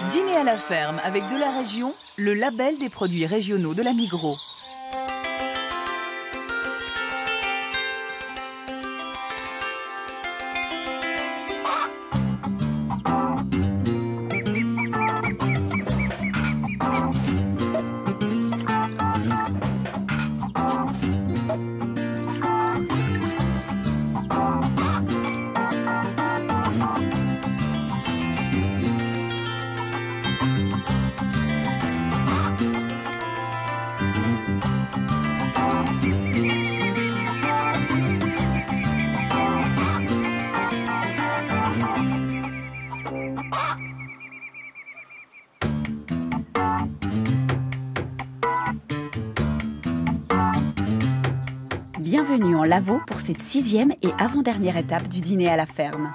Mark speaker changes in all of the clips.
Speaker 1: Dîner à la ferme avec de la région, le label des produits régionaux de la Migros.
Speaker 2: Bienvenue en Lavaux pour cette 6e et avant-dernière étape du dîner à la ferme.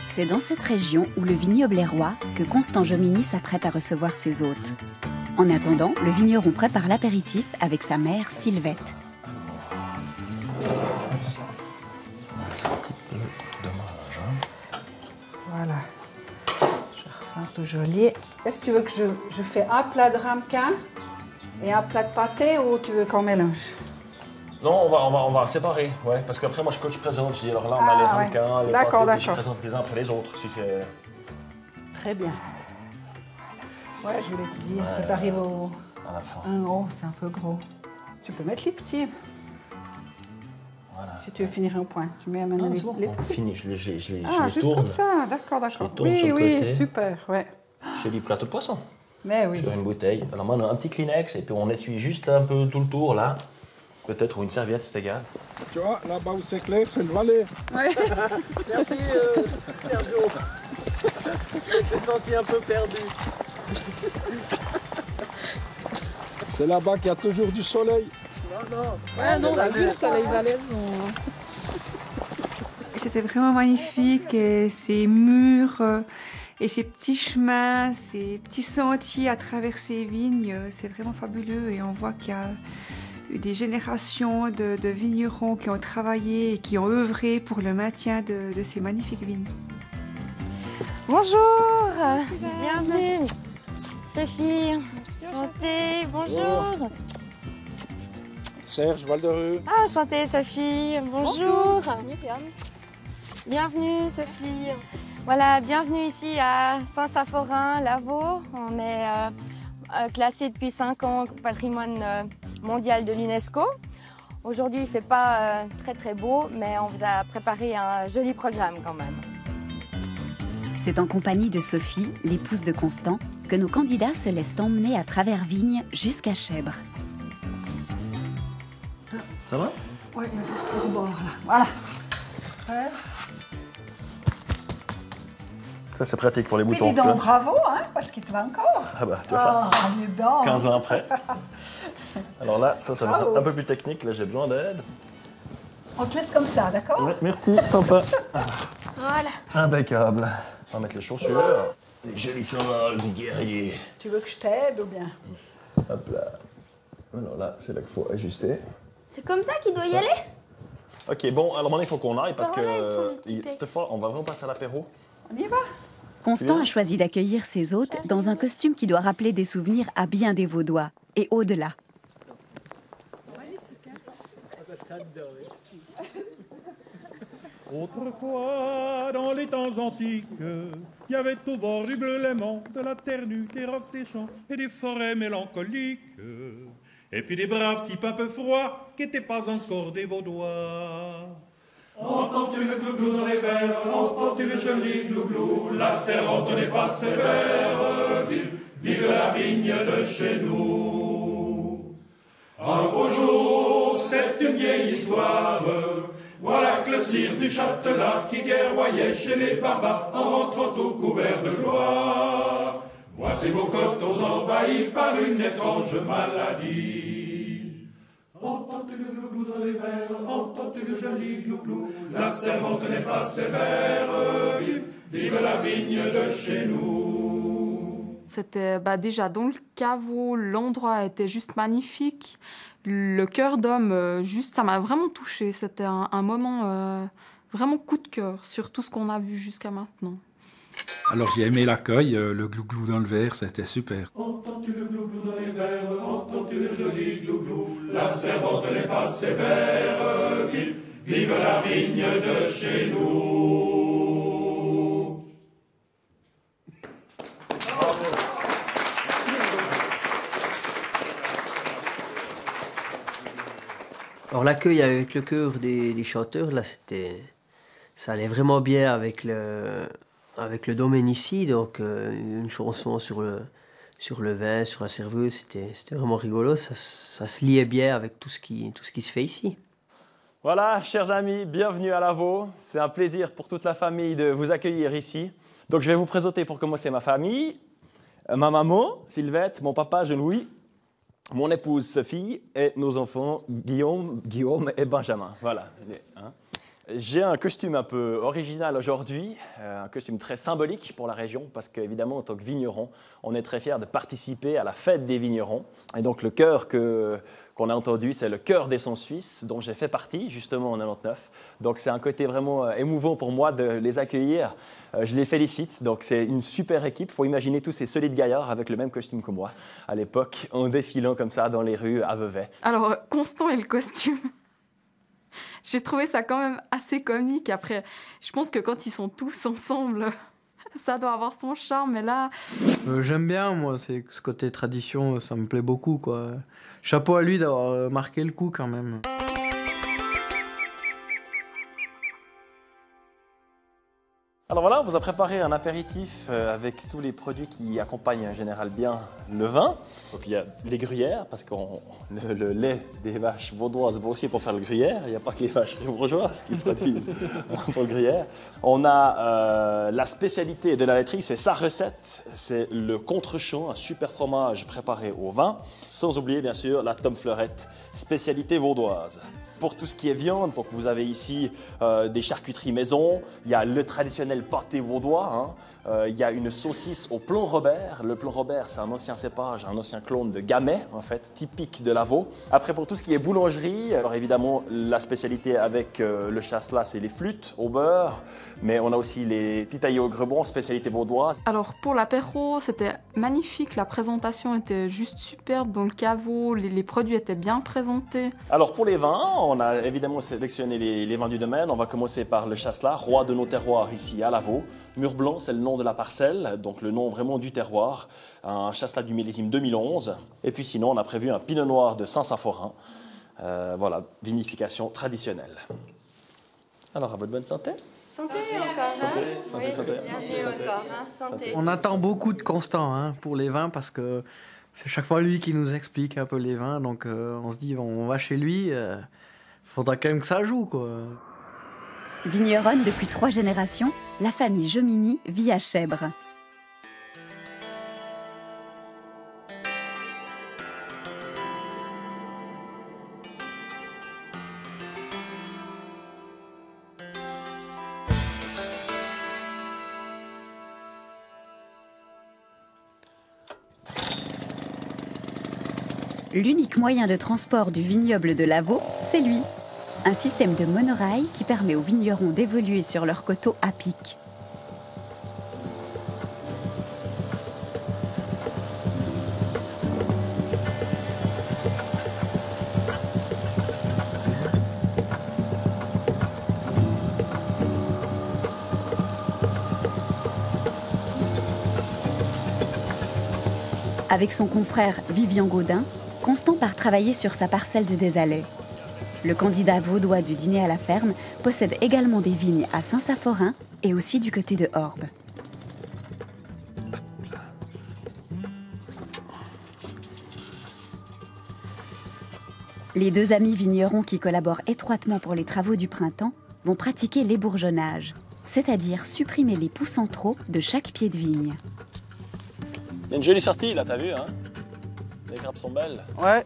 Speaker 2: C'est dans cette région où le vignoble est roi que Constant Jomini s'apprête à recevoir ses hôtes. En attendant, le vigneron prépare l'apéritif avec sa mère Sylvette.
Speaker 3: C'est un petit peu dommage. Hein.
Speaker 4: Voilà. Je refais un peu joli. Est-ce que tu veux que je fais un plat de ramequin et un plat de pâté ou tu veux qu'on mélange?
Speaker 3: Non, on va séparer, ouais, parce qu'après, moi, quand je présente, je dis, alors là, on a les ramequins, les pâtés, je présente les uns après les autres, si c'est...
Speaker 4: Très bien. Ouais, je voulais te dire que tu arrives
Speaker 3: à la fin.
Speaker 4: Oh, c'est un peu gros. Tu peux mettre les petits.
Speaker 3: Voilà.
Speaker 4: Si tu veux finir un point, tu mets maintenant les petits.
Speaker 3: Fini, je les
Speaker 4: juste
Speaker 3: tourne.
Speaker 4: comme ça, d'accord. Oui, super, ouais.
Speaker 3: Je fais du plateau de poisson.
Speaker 4: Mais oui.
Speaker 3: Sur une bouteille. Alors moi, on a un petit Kleenex et puis on essuie juste un peu tout le tour, là. Peut-être, ou une serviette, c'est égal.
Speaker 5: Tu vois, là-bas où c'est clair, c'est le Valais.
Speaker 4: Ouais.
Speaker 6: Merci, Sergio. Je t'ai senti un peu perdu.
Speaker 5: C'est là-bas qu'il y a toujours du soleil.
Speaker 4: Ouais, non, on a vu le soleil valaisan. C'était vraiment magnifique, et ces murs et ces petits chemins, ces petits sentiers à travers ces vignes, c'est vraiment fabuleux et on voit qu'il y a eu des générations de vignerons qui ont travaillé et qui ont œuvré pour le maintien de ces magnifiques vignes.
Speaker 7: Bonjour, bienvenue. Sophie, enchantée, bonjour.
Speaker 5: Serge Valdereux.
Speaker 7: Ah, enchantée Sophie, bonjour. Myriam. Bienvenue Sophie. Voilà, bienvenue ici à Saint-Saphorin, Lavaux. On est classé depuis 5 ans au patrimoine mondial de l'UNESCO. Aujourd'hui, il ne fait pas très beau, mais on vous a préparé un joli programme quand même.
Speaker 2: C'est en compagnie de Sophie, l'épouse de Constant, que nos candidats se laissent emmener à travers vignes jusqu'à Chèbres.
Speaker 3: Ça va?
Speaker 4: Oui, il y a juste le rebord là. Voilà. Ouais.
Speaker 3: Ça, c'est pratique pour les boutons.
Speaker 4: Et dis donc, bravo, hein, parce qu'il te va encore.
Speaker 3: Ah bah, tu vois ça?
Speaker 4: Dis donc.
Speaker 3: 15 ans après. Alors là, ça va être un peu plus technique. Là, j'ai besoin d'aide.
Speaker 4: On te laisse comme ça, d'accord?
Speaker 3: Ouais, merci, sympa.
Speaker 7: Voilà.
Speaker 3: Impeccable. On va mettre les chaussures. Les jolis sandales du guerrier.
Speaker 4: Tu veux que je t'aide ou bien?
Speaker 3: Hop là. Alors là, c'est là qu'il faut ajuster.
Speaker 7: C'est comme ça qu'il doit y aller?
Speaker 3: Ok, bon, alors maintenant, il faut qu'on aille parce
Speaker 7: Voilà, ils sont
Speaker 3: que
Speaker 7: les petits pecs.
Speaker 3: cette fois, on va vraiment passer à l'apéro.
Speaker 4: On y va?
Speaker 2: Constant a choisi d'accueillir ses hôtes dans un costume qui doit rappeler des souvenirs à bien des Vaudois et au-delà.
Speaker 8: Autrefois, dans les temps antiques, il y avait au bord du bleu Léman, de la terre nue, des rocs, des champs et des forêts mélancoliques. Et puis des braves types un peu froids, qui n'étaient pas encore des Vaudois. Entends-tu le glouglou dans les verres, entends-tu le joli glouglou, la servante n'est pas sévère, vive la vigne de chez nous. Un beau jour, c'est une vieille histoire, voilà que le sire du Châtelat qui guerroyait chez les barbares en rentrant tout couvert de gloire. Voit ses beaux coteaux envahis par une étrange maladie. Entends-tu le glouglou dans les verres, entends-tu le joli glouglou, la servante n'est pas sévère, vive la vigne de chez nous.
Speaker 9: C'était déjà dans le caveau, l'endroit était juste magnifique.
Speaker 4: Le cœur d'homme, juste, ça m'a vraiment touchée. C'était un moment vraiment coup de cœur sur tout ce qu'on a vu jusqu'à maintenant.
Speaker 5: Alors j'ai aimé l'accueil, le glouglou dans le verre, c'était super.
Speaker 8: Entends-tu le glouglou dans les verres, entends-tu le joli glouglou, la servante n'est pas sévère, vive, vive la vigne de chez nous.
Speaker 6: Alors l'accueil avec le chœur des chanteurs, là, ça allait vraiment bien avec le domaine ici, donc une chanson sur le vin, sur la serveuse, c'était vraiment rigolo, ça se liait bien avec tout ce qui se fait ici.
Speaker 3: Voilà, chers amis, bienvenue à Lavaux. C'est un plaisir pour toute la famille de vous accueillir ici. Donc je vais vous présenter pour commencer ma famille. Ma maman, Sylvette, mon papa, Jean-Louis, mon épouse, Sophie, et nos enfants, Guillaume et Benjamin. Voilà. J'ai un costume un peu original aujourd'hui, un costume très symbolique pour la région, parce qu'évidemment, en tant que vigneron, on est très fiers de participer à la fête des vignerons. Et donc, le chœur qu'on a entendu, c'est le chœur des Sons Suisses, dont j'ai fait partie, justement, en 99. Donc, c'est un côté vraiment émouvant pour moi de les accueillir. Je les félicite. Donc, c'est une super équipe. Il faut imaginer tous ces solides gaillards avec le même costume que moi, à l'époque, en défilant comme ça dans les rues à Vevey.
Speaker 4: Alors, Constant et le costume. J'ai trouvé ça quand même assez comique. Après, je pense que quand ils sont tous ensemble, ça doit avoir son charme. Mais là...
Speaker 9: J'aime bien, moi, ce côté tradition, ça me plaît beaucoup, quoi. Chapeau à lui d'avoir marqué le coup, quand même.
Speaker 3: Alors voilà, on vous a préparé un apéritif avec tous les produits qui accompagnent en général bien le vin. Donc il y a les gruyères, parce que le lait des vaches vaudoises va aussi pour faire le gruyère. Il n'y a pas que les vaches bourgeoises qui produisent pour le gruyère. On a la spécialité de la laiterie, c'est sa recette. C'est le contre-champ, un super fromage préparé au vin. Sans oublier bien sûr la tome fleurette, spécialité vaudoise. Pour tout ce qui est viande, donc vous avez ici des charcuteries maison, il y a le traditionnel pâté vaudois, il y a une saucisse au plomb Robert. Le plomb Robert, c'est un ancien cépage, un ancien clone de Gamay, en fait, typique de Lavaux. Après, pour tout ce qui est boulangerie, alors évidemment, la spécialité avec le chasselas, c'est les flûtes au beurre, mais on a aussi les titaillés au grebon, spécialité vaudoise.
Speaker 4: Alors, pour l'apéro, c'était magnifique, la présentation était juste superbe dans le caveau, les produits étaient bien présentés.
Speaker 3: Alors, pour les vins, on a évidemment sélectionné les vins du domaine. On va commencer par le chasselas, roi de nos terroirs ici à Lavaux. Mur blanc, c'est le nom de la parcelle, donc le nom vraiment du terroir. Un chasselas du millésime 2011. Et puis sinon, on a prévu un pinot noir de Saint-Saphorin. Voilà, vinification traditionnelle. Alors, à votre bonne santé.
Speaker 7: Santé encore,
Speaker 3: Santé, santé.
Speaker 7: Bienvenue encore, santé.
Speaker 9: On attend beaucoup de Constant pour les vins, parce que c'est chaque fois lui qui nous explique un peu les vins. Donc on se dit, on va chez lui, faudra quand même que ça joue, quoi.
Speaker 2: Vigneronne depuis 3 générations, la famille Jomini vit à Chèbres. L'unique moyen de transport du vignoble de Lavaux, c'est lui. Un système de monorail qui permet aux vignerons d'évoluer sur leurs coteaux à pic. Avec son confrère Vivian Gaudin, Constant part travailler sur sa parcelle de Désalais. Le candidat vaudois du dîner à la ferme possède également des vignes à Saint-Saphorin et aussi du côté de Orbe. Les 2 amis vignerons qui collaborent étroitement pour les travaux du printemps vont pratiquer l'ébourgeonnage, c'est-à-dire supprimer les pousses en trop de chaque pied de vigne.
Speaker 3: Il y a une jolie sortie là, t'as vu, hein? Les grappes sont belles.
Speaker 9: Ouais.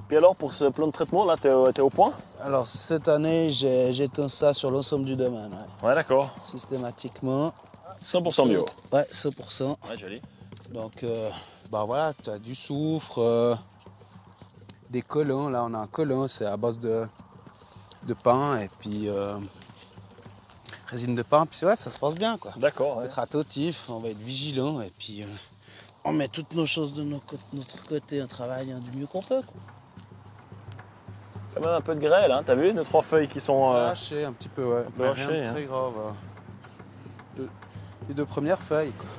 Speaker 3: Puis alors, pour ce plan de traitement, là, t'es au point?
Speaker 10: Alors, cette année, j'éteins ça sur l'ensemble du domaine.
Speaker 3: Ouais, d'accord.
Speaker 10: Systématiquement.
Speaker 3: 100% bio.
Speaker 10: Ouais, 100%.
Speaker 3: Ouais, joli.
Speaker 10: Donc, bah voilà, tu as du soufre, des colons. Là, on a un colon, c'est à base de pain et puis résine de pain. Puis ouais, ça se passe bien, quoi.
Speaker 3: D'accord.
Speaker 10: On va être attentif, on va être vigilant et puis on met toutes nos choses de notre côté, on travaille du mieux qu'on peut, quoi.
Speaker 3: Quand même un peu de grêle, hein. T'as vu, 2-3 feuilles qui sont...
Speaker 10: Lâché un petit peu, ouais. Mais
Speaker 3: lâché,
Speaker 10: rien de très grave. Les 2 premières feuilles, quoi.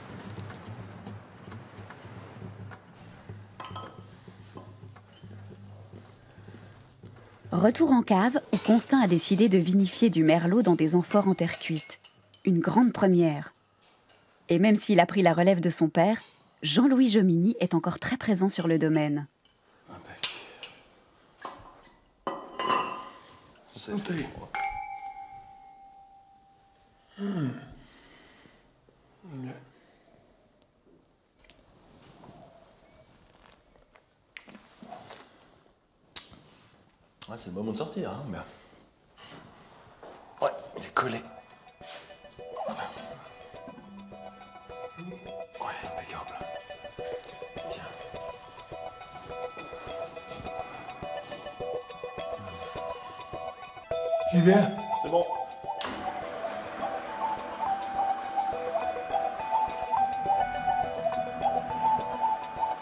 Speaker 2: Retour en cave, où Constant a décidé de vinifier du merlot dans des amphores en terre cuite. Une grande première. Et même s'il a pris la relève de son père, Jean-Louis Jomini est encore très présent sur le domaine.
Speaker 5: Santé.
Speaker 3: Ouais, c'est le moment de sortir, hein, bien. Ouais, il est collé. Voilà. Ouais, impeccable. Tiens.
Speaker 5: J'y viens.
Speaker 3: C'est bon.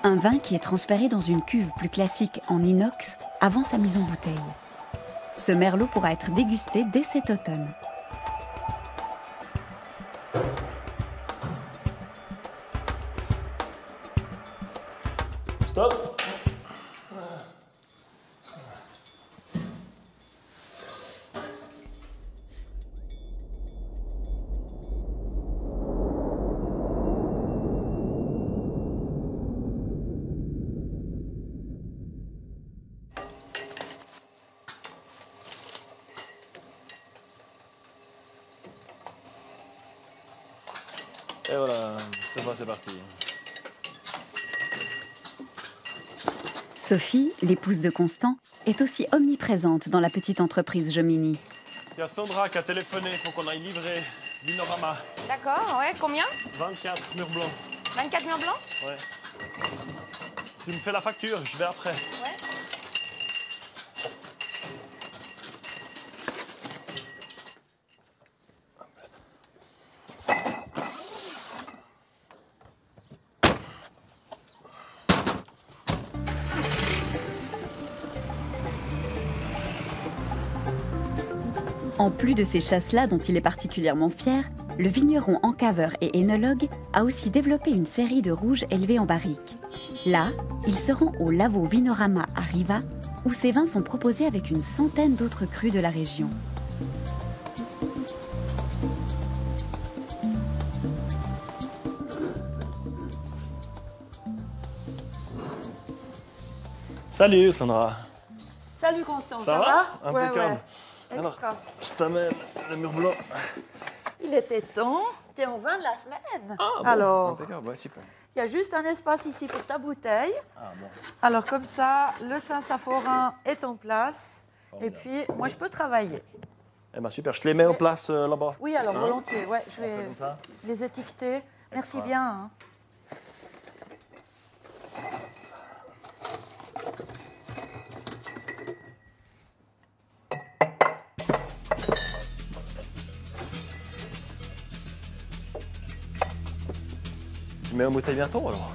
Speaker 2: Un vin qui est transféré dans une cuve plus classique en inox avant sa mise en bouteille. Ce merlot pourra être dégusté dès cet automne.
Speaker 3: Stop. Et voilà, c'est parti.
Speaker 2: Sophie, l'épouse de Constant, est aussi omniprésente dans la petite entreprise Jomini.
Speaker 3: Il y a Sandra qui a téléphoné, il faut qu'on aille livrer Vinorama.
Speaker 7: D'accord, ouais, combien?
Speaker 3: 24 murs blancs.
Speaker 7: 24 murs blancs?
Speaker 3: Ouais. Tu me fais la facture, je vais après.
Speaker 7: Ouais.
Speaker 2: En plus de ces chasses-là dont il est particulièrement fier, le vigneron encaveur et énologue a aussi développé une série de rouges élevés en barrique. Là, il se rend au Lavaux Vinorama à Riva, où ces vins sont proposés avec une centaine d'autres crus de la région.
Speaker 3: Salut Sandra.
Speaker 11: Salut Constant,
Speaker 3: ça va? Impeccable.
Speaker 11: Ouais. Extra.
Speaker 3: Alors, je t'amène le mur blanc.
Speaker 11: Il était temps, t'es en vin de la semaine.
Speaker 3: Ah bon,
Speaker 11: alors,
Speaker 3: impeccable, ouais, super.
Speaker 11: il y a juste un espace ici pour ta bouteille.
Speaker 3: Ah bon.
Speaker 11: Alors comme ça, le Saint-Saphorin est en place.
Speaker 3: Formidable.
Speaker 11: Et puis, moi je peux travailler.
Speaker 3: Eh ben super, je te les mets en place là-bas.
Speaker 11: Oui, alors
Speaker 3: Hein?
Speaker 11: volontiers, ouais, je
Speaker 3: On fait
Speaker 11: vais
Speaker 3: comme ça.
Speaker 11: les étiqueter. Merci
Speaker 3: Extra.
Speaker 11: bien. Hein.
Speaker 3: Tu mets en bouteille bientôt alors?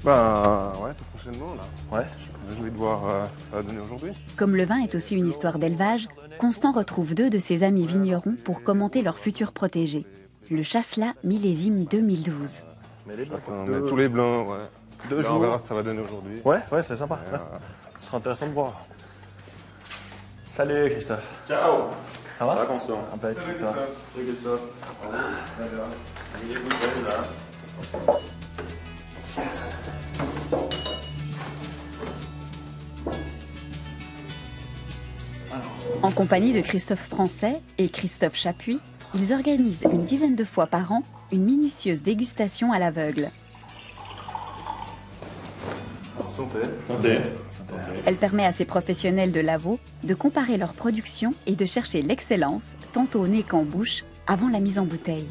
Speaker 12: Ben ouais, tout prochainement là.
Speaker 3: Ouais.
Speaker 12: Je suis réjoui de voir ce que ça va donner aujourd'hui.
Speaker 2: Comme le vin est aussi une histoire d'élevage, Constant retrouve 2 de ses amis vignerons pour commenter leur futur protégé. Le Chasselas millésime 2012.
Speaker 3: Mais les blancs.
Speaker 12: Attends, on met tous les blancs, ouais.
Speaker 3: 2
Speaker 12: Là,
Speaker 3: jours.
Speaker 12: on verra ce que ça va donner aujourd'hui.
Speaker 3: Ouais, c'est sympa. Ouais. Ce sera intéressant de voir. Salut Christophe.
Speaker 12: Ciao.
Speaker 3: Ça va?
Speaker 12: Constant.
Speaker 3: Un peu
Speaker 12: Salut
Speaker 3: toi.
Speaker 12: Christophe. Salut Christophe. Les bouteilles là.
Speaker 2: En compagnie de Christophe Français et Christophe Chapuis, ils organisent une dizaine de fois par an une minutieuse dégustation à l'aveugle.
Speaker 12: Santé.
Speaker 3: Santé.
Speaker 2: Elle permet à ces professionnels de Lavaux de comparer leur production et de chercher l'excellence, tant au nez qu'en bouche, avant la mise en bouteille.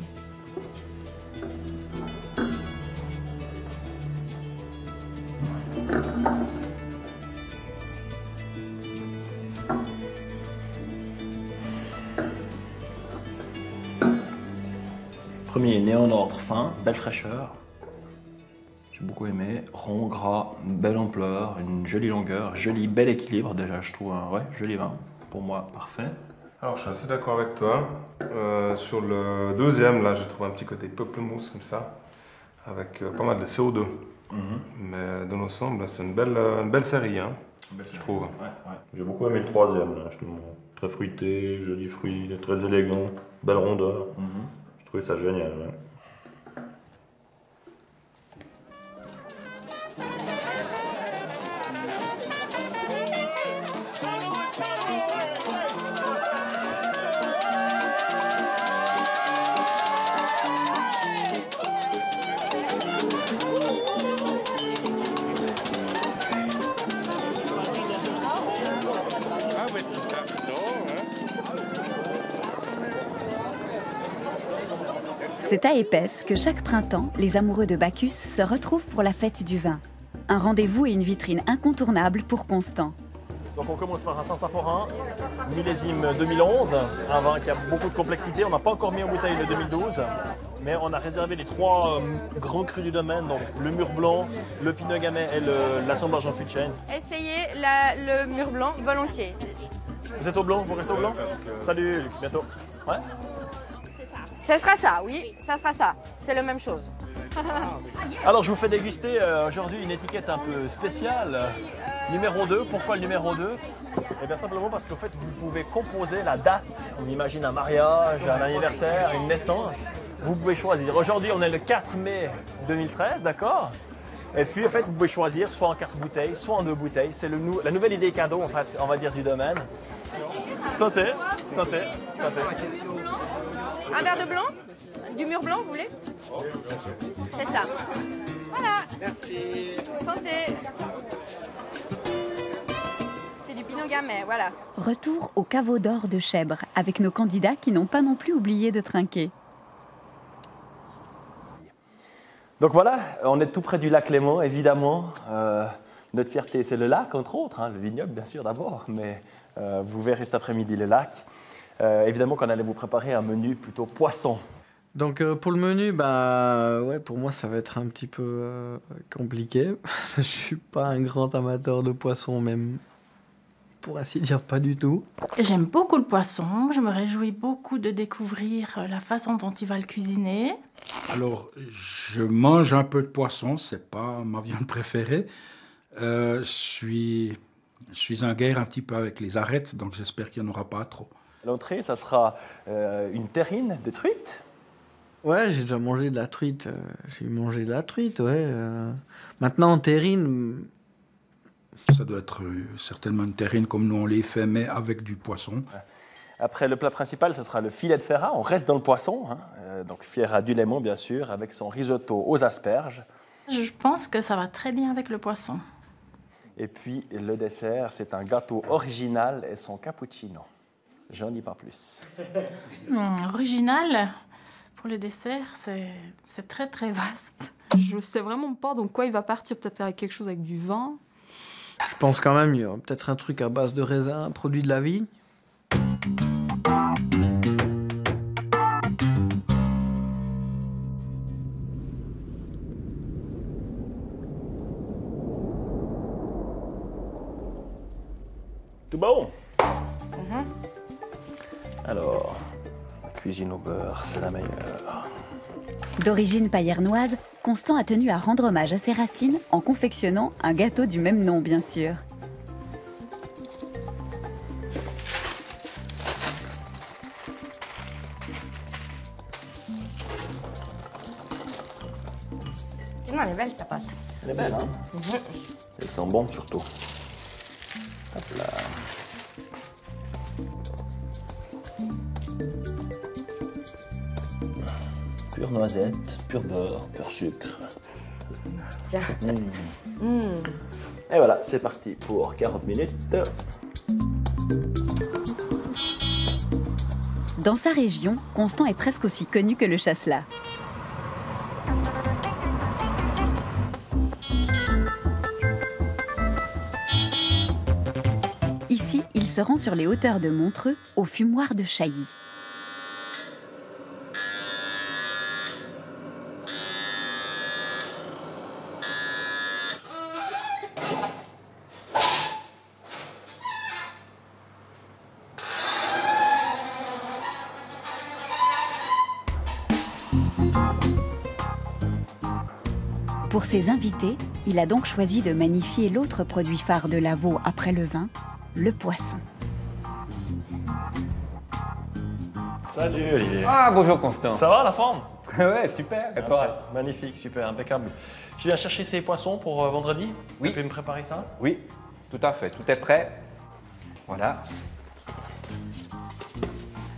Speaker 3: premier est né en ordre fin, belle fraîcheur. J'ai beaucoup aimé, rond, gras, une belle ampleur, une jolie longueur, joli, bel équilibre. Déjà, je trouve un joli vin. Pour moi, parfait.
Speaker 12: Alors, je suis assez d'accord avec toi. Sur le deuxième, là, j'ai trouvé un petit côté pamplemousse comme ça, avec pas mal de CO2. Mais dans l'ensemble, c'est une belle série, hein, je trouve.
Speaker 13: J'ai beaucoup aimé le troisième, là, justement. Très fruité, joli fruit, très élégant, belle rondeur. Je trouvais ça génial. Ouais.
Speaker 2: C'est à Épaisse que chaque printemps, les amoureux de Bacchus se retrouvent pour la fête du vin. Un rendez-vous et une vitrine incontournable pour Constant.
Speaker 3: Donc on commence par un Saint-Saphorin, millésime 2011, un vin qui a beaucoup de complexité. On n'a pas encore mis en bouteille le 2012, mais on a réservé les 3 grands crus du domaine, donc le mur blanc, le pinot gamay et l'assemblage en fût de chêne.
Speaker 7: Essayez le mur blanc volontiers.
Speaker 3: Vous êtes au blanc? Vous restez au blanc? Salut Luc, bientôt. Ouais.
Speaker 7: Ça sera ça, oui, ça sera ça. C'est la même chose.
Speaker 3: Alors je vous fais déguster aujourd'hui une étiquette un peu spéciale. Numéro 2, pourquoi le numéro 2? Eh bien simplement parce qu'en fait vous pouvez composer la date. On imagine un mariage, un anniversaire, une naissance. Vous pouvez choisir. Aujourd'hui on est le 4 mai 2013, d'accord? Et puis en fait vous pouvez choisir soit en 4 bouteilles, soit en 2 bouteilles. C'est la nouvelle idée cadeau en fait, on va dire du domaine. Santé, santé, santé.
Speaker 7: Un verre de blanc? Du mur blanc, vous voulez? C'est ça. Voilà. Merci. Santé. C'est du pinot gamay, voilà.
Speaker 2: Retour au caveau d'or de Chèvre, avec nos candidats qui n'ont pas non plus oublié de trinquer.
Speaker 3: Donc voilà, on est tout près du lac Léman, évidemment. Notre fierté, c'est le lac, entre autres, hein, le vignoble, bien sûr, d'abord, mais vous verrez cet après-midi le lac. Évidemment qu'on allait vous préparer un menu plutôt poisson.
Speaker 9: Donc pour le menu, bah, ouais, pour moi ça va être un petit peu compliqué. Je suis pas un grand amateur de poisson, même pour ainsi dire pas du tout.
Speaker 14: J'aime beaucoup le poisson, je me réjouis beaucoup de découvrir la façon dont il va le cuisiner.
Speaker 15: Alors, je mange un peu de poisson, c'est pas ma viande préférée. Je suis en guerre un petit peu avec les arêtes, donc j'espère qu'il n'y en aura pas trop.
Speaker 3: L'entrée, ça sera une terrine de truite.
Speaker 9: Ouais, j'ai déjà mangé de la truite. J'ai mangé de la truite, ouais. Maintenant, en terrine...
Speaker 15: Ça doit être certainement une terrine comme nous on les fait, mais avec du poisson.
Speaker 3: Après, le plat principal, ce sera le filet de ferra. On reste dans le poisson, hein. Donc ferra du Léman, bien sûr, avec son risotto aux asperges.
Speaker 14: Je pense que ça va très bien avec le poisson.
Speaker 3: Et puis, le dessert, c'est un gâteau original et son cappuccino. J'en dis pas plus.
Speaker 14: Original, pour les desserts, c'est très très vaste.
Speaker 16: Je sais vraiment pas donc quoi il va partir, peut-être avec quelque chose avec du vin.
Speaker 9: Je pense quand même, il y aura peut-être un truc à base de raisin, un produit de la vigne.
Speaker 3: Tout bon. Alors, la cuisine au beurre, c'est la meilleure.
Speaker 2: D'origine paillernoise, Constant a tenu à rendre hommage à ses racines en confectionnant un gâteau du même nom, bien sûr.
Speaker 14: Non, elle est belle ta pâte.
Speaker 3: Elle est belle, hein? Elle sent bon surtout. Hop là. Pure noisette, pur beurre, pur sucre.
Speaker 14: Tiens.
Speaker 3: Et voilà, c'est parti pour 40 minutes.
Speaker 2: Dans sa région, Constant est presque aussi connu que le chasselas. Ici, il se rend sur les hauteurs de Montreux, au fumoir de Chailly. Pour ses invités, il a donc choisi de magnifier l'autre produit phare de Lavaux après le vin, le poisson.
Speaker 3: Salut Olivier.
Speaker 17: Ah, bonjour Constant.
Speaker 3: Ça va la forme?
Speaker 17: Ouais, super. Et toi?
Speaker 3: Magnifique, super, impeccable. Je viens chercher ces poissons pour vendredi.
Speaker 17: Oui.
Speaker 3: Tu peux me préparer ça?
Speaker 17: Oui, tout à fait. Tout est prêt. Voilà.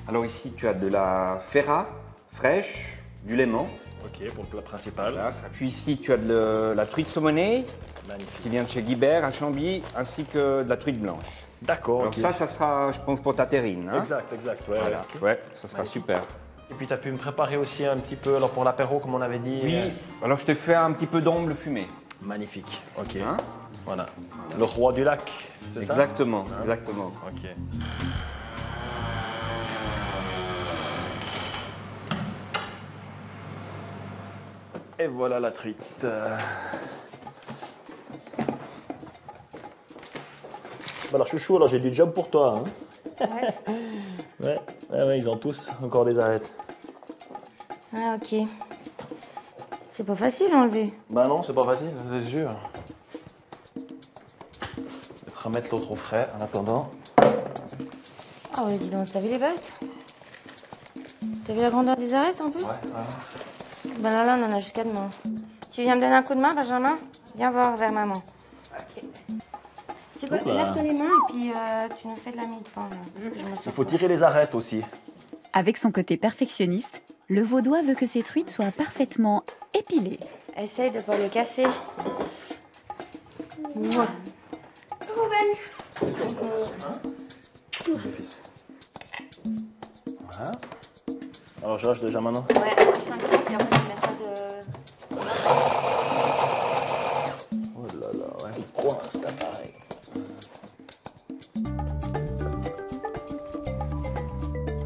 Speaker 17: Alors ici, tu as de la ferra fraîche, du léman.
Speaker 3: Ok, pour le plat principal.
Speaker 17: Voilà, ça. Puis ici, tu as de la truite saumonée, qui vient de chez Guibert à Chambly, ainsi que de la truite blanche.
Speaker 3: D'accord.
Speaker 17: Alors ça sera, je pense, pour ta terrine. Hein?
Speaker 3: Exact, ouais.
Speaker 17: Voilà.
Speaker 3: Okay.
Speaker 17: Ouais, ça sera super.
Speaker 3: Et puis tu as pu me préparer aussi un petit peu alors pour l'apéro, comme on avait dit.
Speaker 17: Oui, alors je t'ai fait un petit peu d'omble fumée.
Speaker 3: Magnifique, ok.
Speaker 17: Hein?
Speaker 3: Voilà. Le roi du lac, c'est ça?
Speaker 17: Exactement, exactement.
Speaker 3: Ok. Et voilà la truite. Alors chouchou, alors j'ai du job pour toi. Hein. Ouais, ils ont tous encore des arêtes.
Speaker 18: Ah ok. C'est pas facile à enlever.
Speaker 3: Bah non, c'est pas facile, c'est sûr. Je vais te remettre l'autre au frais en attendant.
Speaker 18: Ah ouais, dis donc, t'as vu les bottes? T'as vu la grandeur des arêtes un peu?
Speaker 3: Ouais.
Speaker 18: Ben là, on en a jusqu'à demain. Tu viens me donner un coup de main, Benjamin? Viens voir vers maman. Tu sais quoi, lève-toi les mains et puis tu nous fais de la mie de pain.
Speaker 3: Il faut tirer les arêtes aussi.
Speaker 2: Avec son côté perfectionniste, le Vaudois veut que ses truites soient parfaitement épilées.
Speaker 18: Essaye de pas les casser. Mouah. Coucou Ben.
Speaker 3: Voilà. Alors je lâche déjà maintenant.
Speaker 18: Ouais, 5 minutes puis après tu mettras de...
Speaker 3: Oh là là, ouais, il coince cet appareil.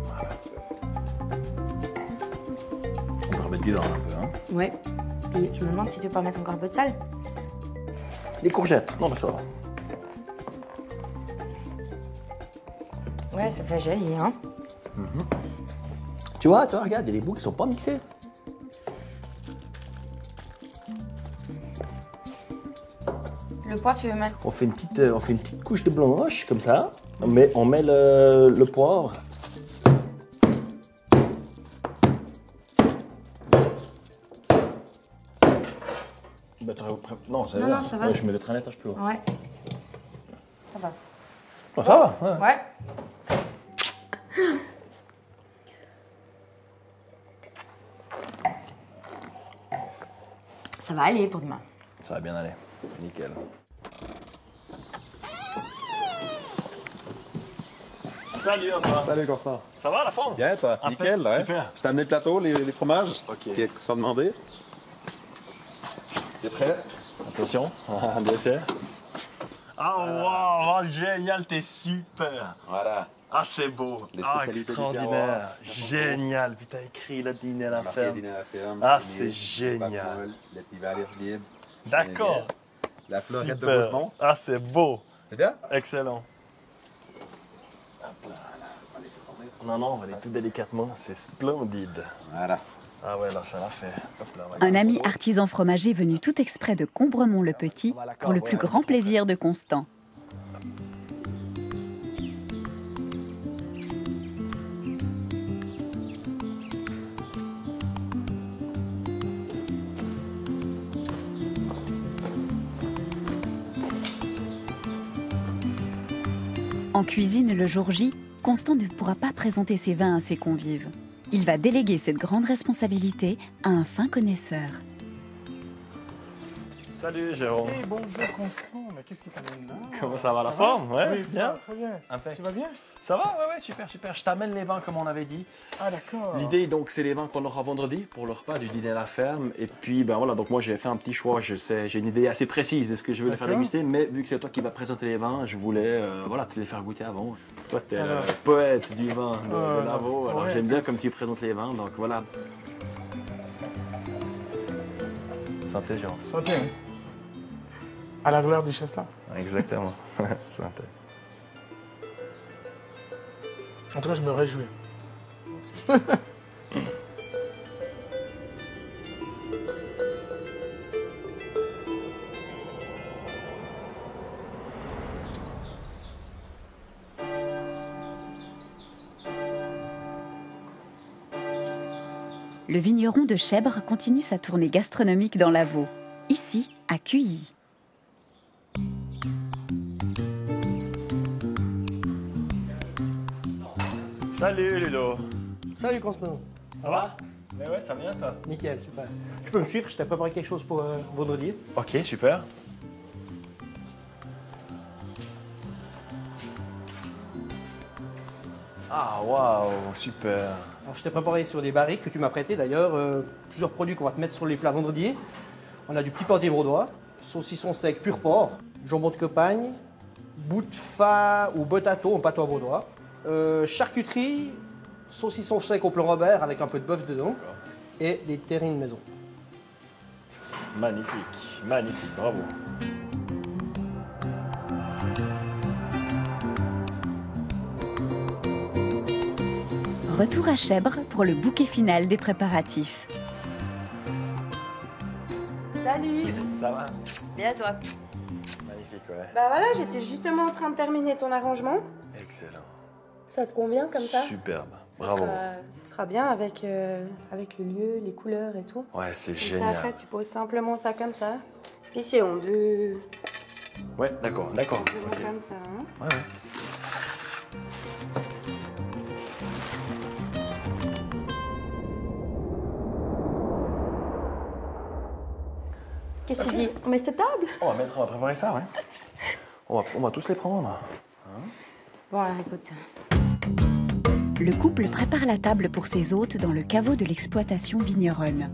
Speaker 3: Voilà. On va remettre du vin un peu, hein.
Speaker 18: Ouais. Et je me demande si tu veux pas mettre encore un peu de sel.
Speaker 3: Les courgettes, non mais ça va.
Speaker 18: Ouais, ça fait joli, hein.
Speaker 3: Tu vois, regarde, il y a des bouts qui sont pas mixés.
Speaker 18: Le poivre, tu veux mettre?
Speaker 3: On fait une petite couche de blanche, comme ça. On met le poivre. Bah, non, ça va.
Speaker 18: Non, ça va.
Speaker 3: Ouais, je mets le train étage plus haut.
Speaker 18: Ouais. Ça va.
Speaker 3: Oh, ça va,
Speaker 18: Ouais. Ça va aller pour demain.
Speaker 3: Ça va bien aller. Nickel. Salut Antoine.
Speaker 19: Salut Constant.
Speaker 3: Ça va la forme?
Speaker 19: Bien toi? Nickel, ouais.
Speaker 3: Super.
Speaker 19: Je t'ai amené le plateau, les fromages.
Speaker 3: Ok.
Speaker 19: Sans demander. T'es prêt?
Speaker 3: Attention, bien sûr. Ah wow, génial, t'es super.
Speaker 19: Voilà.
Speaker 3: Ah c'est beau. Ah extraordinaire. Génial. Puis t'as écrit le dîner à la ferme. Ah c'est génial.
Speaker 19: Libre.
Speaker 3: D'accord.
Speaker 19: La florette de
Speaker 3: Super.
Speaker 19: Rougemont.
Speaker 3: Ah c'est beau.
Speaker 19: C'est bien?
Speaker 3: Excellent. Non, non, on va aller tout délicatement. C'est splendide.
Speaker 19: Voilà.
Speaker 3: Ah ouais, là, ça l'a fait. Hop là,
Speaker 2: Un ami artisan fromager venu tout exprès de Combremont-le-Petit pour le plus grand plaisir de Constant. En cuisine le jour J, Constant ne pourra pas présenter ses vins à ses convives. Il va déléguer cette grande responsabilité à un fin connaisseur.
Speaker 3: Salut Jérôme.
Speaker 20: Hey, bonjour Constant, mais qu'est-ce qui t'amène là?
Speaker 3: Comment ça va, la forme? Ouais,
Speaker 20: Oui,
Speaker 3: bien.
Speaker 20: très bien.
Speaker 3: Impec.
Speaker 20: Tu vas bien?
Speaker 3: Ça va, ouais, super, super. Je t'amène les vins comme on avait dit.
Speaker 20: Ah d'accord.
Speaker 3: L'idée, donc, c'est les vins qu'on aura vendredi pour le repas du dîner à la ferme. Et puis, ben voilà, donc moi, j'ai fait un petit choix. J'ai une idée assez précise de ce que je veux les faire
Speaker 20: D'accord.
Speaker 3: déguster. Mais vu que c'est toi qui vas présenter les vins, je voulais, voilà, te les faire goûter avant. Toi, t'es le
Speaker 20: Alors.
Speaker 3: poète du vin de Lavaux.
Speaker 20: non,
Speaker 3: Alors,
Speaker 20: poète,
Speaker 3: j'aime bien
Speaker 20: c'est-
Speaker 3: comme tu présentes les vins. Donc, voilà. Santé, Jérôme.
Speaker 20: Santé. Hein. À la gloire du Chasselas.
Speaker 3: Exactement. Santé.
Speaker 20: En tout cas, je me réjouis.
Speaker 2: le vigneron de Chèbres continue sa tournée gastronomique dans l'Avaux, ici à Cuilly.
Speaker 3: Salut Ludo.
Speaker 21: Salut Constant.
Speaker 3: Ça va? Mais ouais, ça vient toi?
Speaker 21: Nickel, super. Tu peux me suivre, je t'ai préparé quelque chose pour vendredi.
Speaker 3: Ok, super. Ah, waouh, super.
Speaker 21: Alors, je t'ai préparé sur des barriques que tu m'as prêté d'ailleurs, plusieurs produits qu'on va te mettre sur les plats vendredi. On a du petit pâté vaudois, saucisson sec pur porc, jambon de Copagne, bout de fa ou botato en patois vaudois, charcuterie, saucisson sec au plan Robert avec un peu de bœuf dedans et des terrines maison.
Speaker 3: Magnifique, magnifique, bravo.
Speaker 2: Retour à Chèbres pour le bouquet final des préparatifs.
Speaker 22: Salut.
Speaker 3: Ça va?
Speaker 22: Bien toi?
Speaker 3: Magnifique, ouais.
Speaker 22: Bah voilà, j'étais justement en train de terminer ton arrangement.
Speaker 3: Excellent.
Speaker 22: Ça te convient comme ça?
Speaker 3: Superbe, bravo.
Speaker 22: Ça sera bien avec le lieu, les couleurs et tout.
Speaker 3: Ouais, c'est
Speaker 22: Comme ça,
Speaker 3: génial.
Speaker 22: après, tu poses simplement ça comme ça. Puis c'est en deux.
Speaker 3: Ouais, d'accord, d'accord.
Speaker 22: Ok. Comme ça. Hein.
Speaker 3: Ouais, ouais.
Speaker 18: Qu'est-ce que tu dis? On met cette table?
Speaker 3: On va préparer ça, ouais. On va tous les prendre. Hein?
Speaker 18: Bon, alors écoute.
Speaker 2: Le couple prépare la table pour ses hôtes dans le caveau de l'exploitation vigneronne.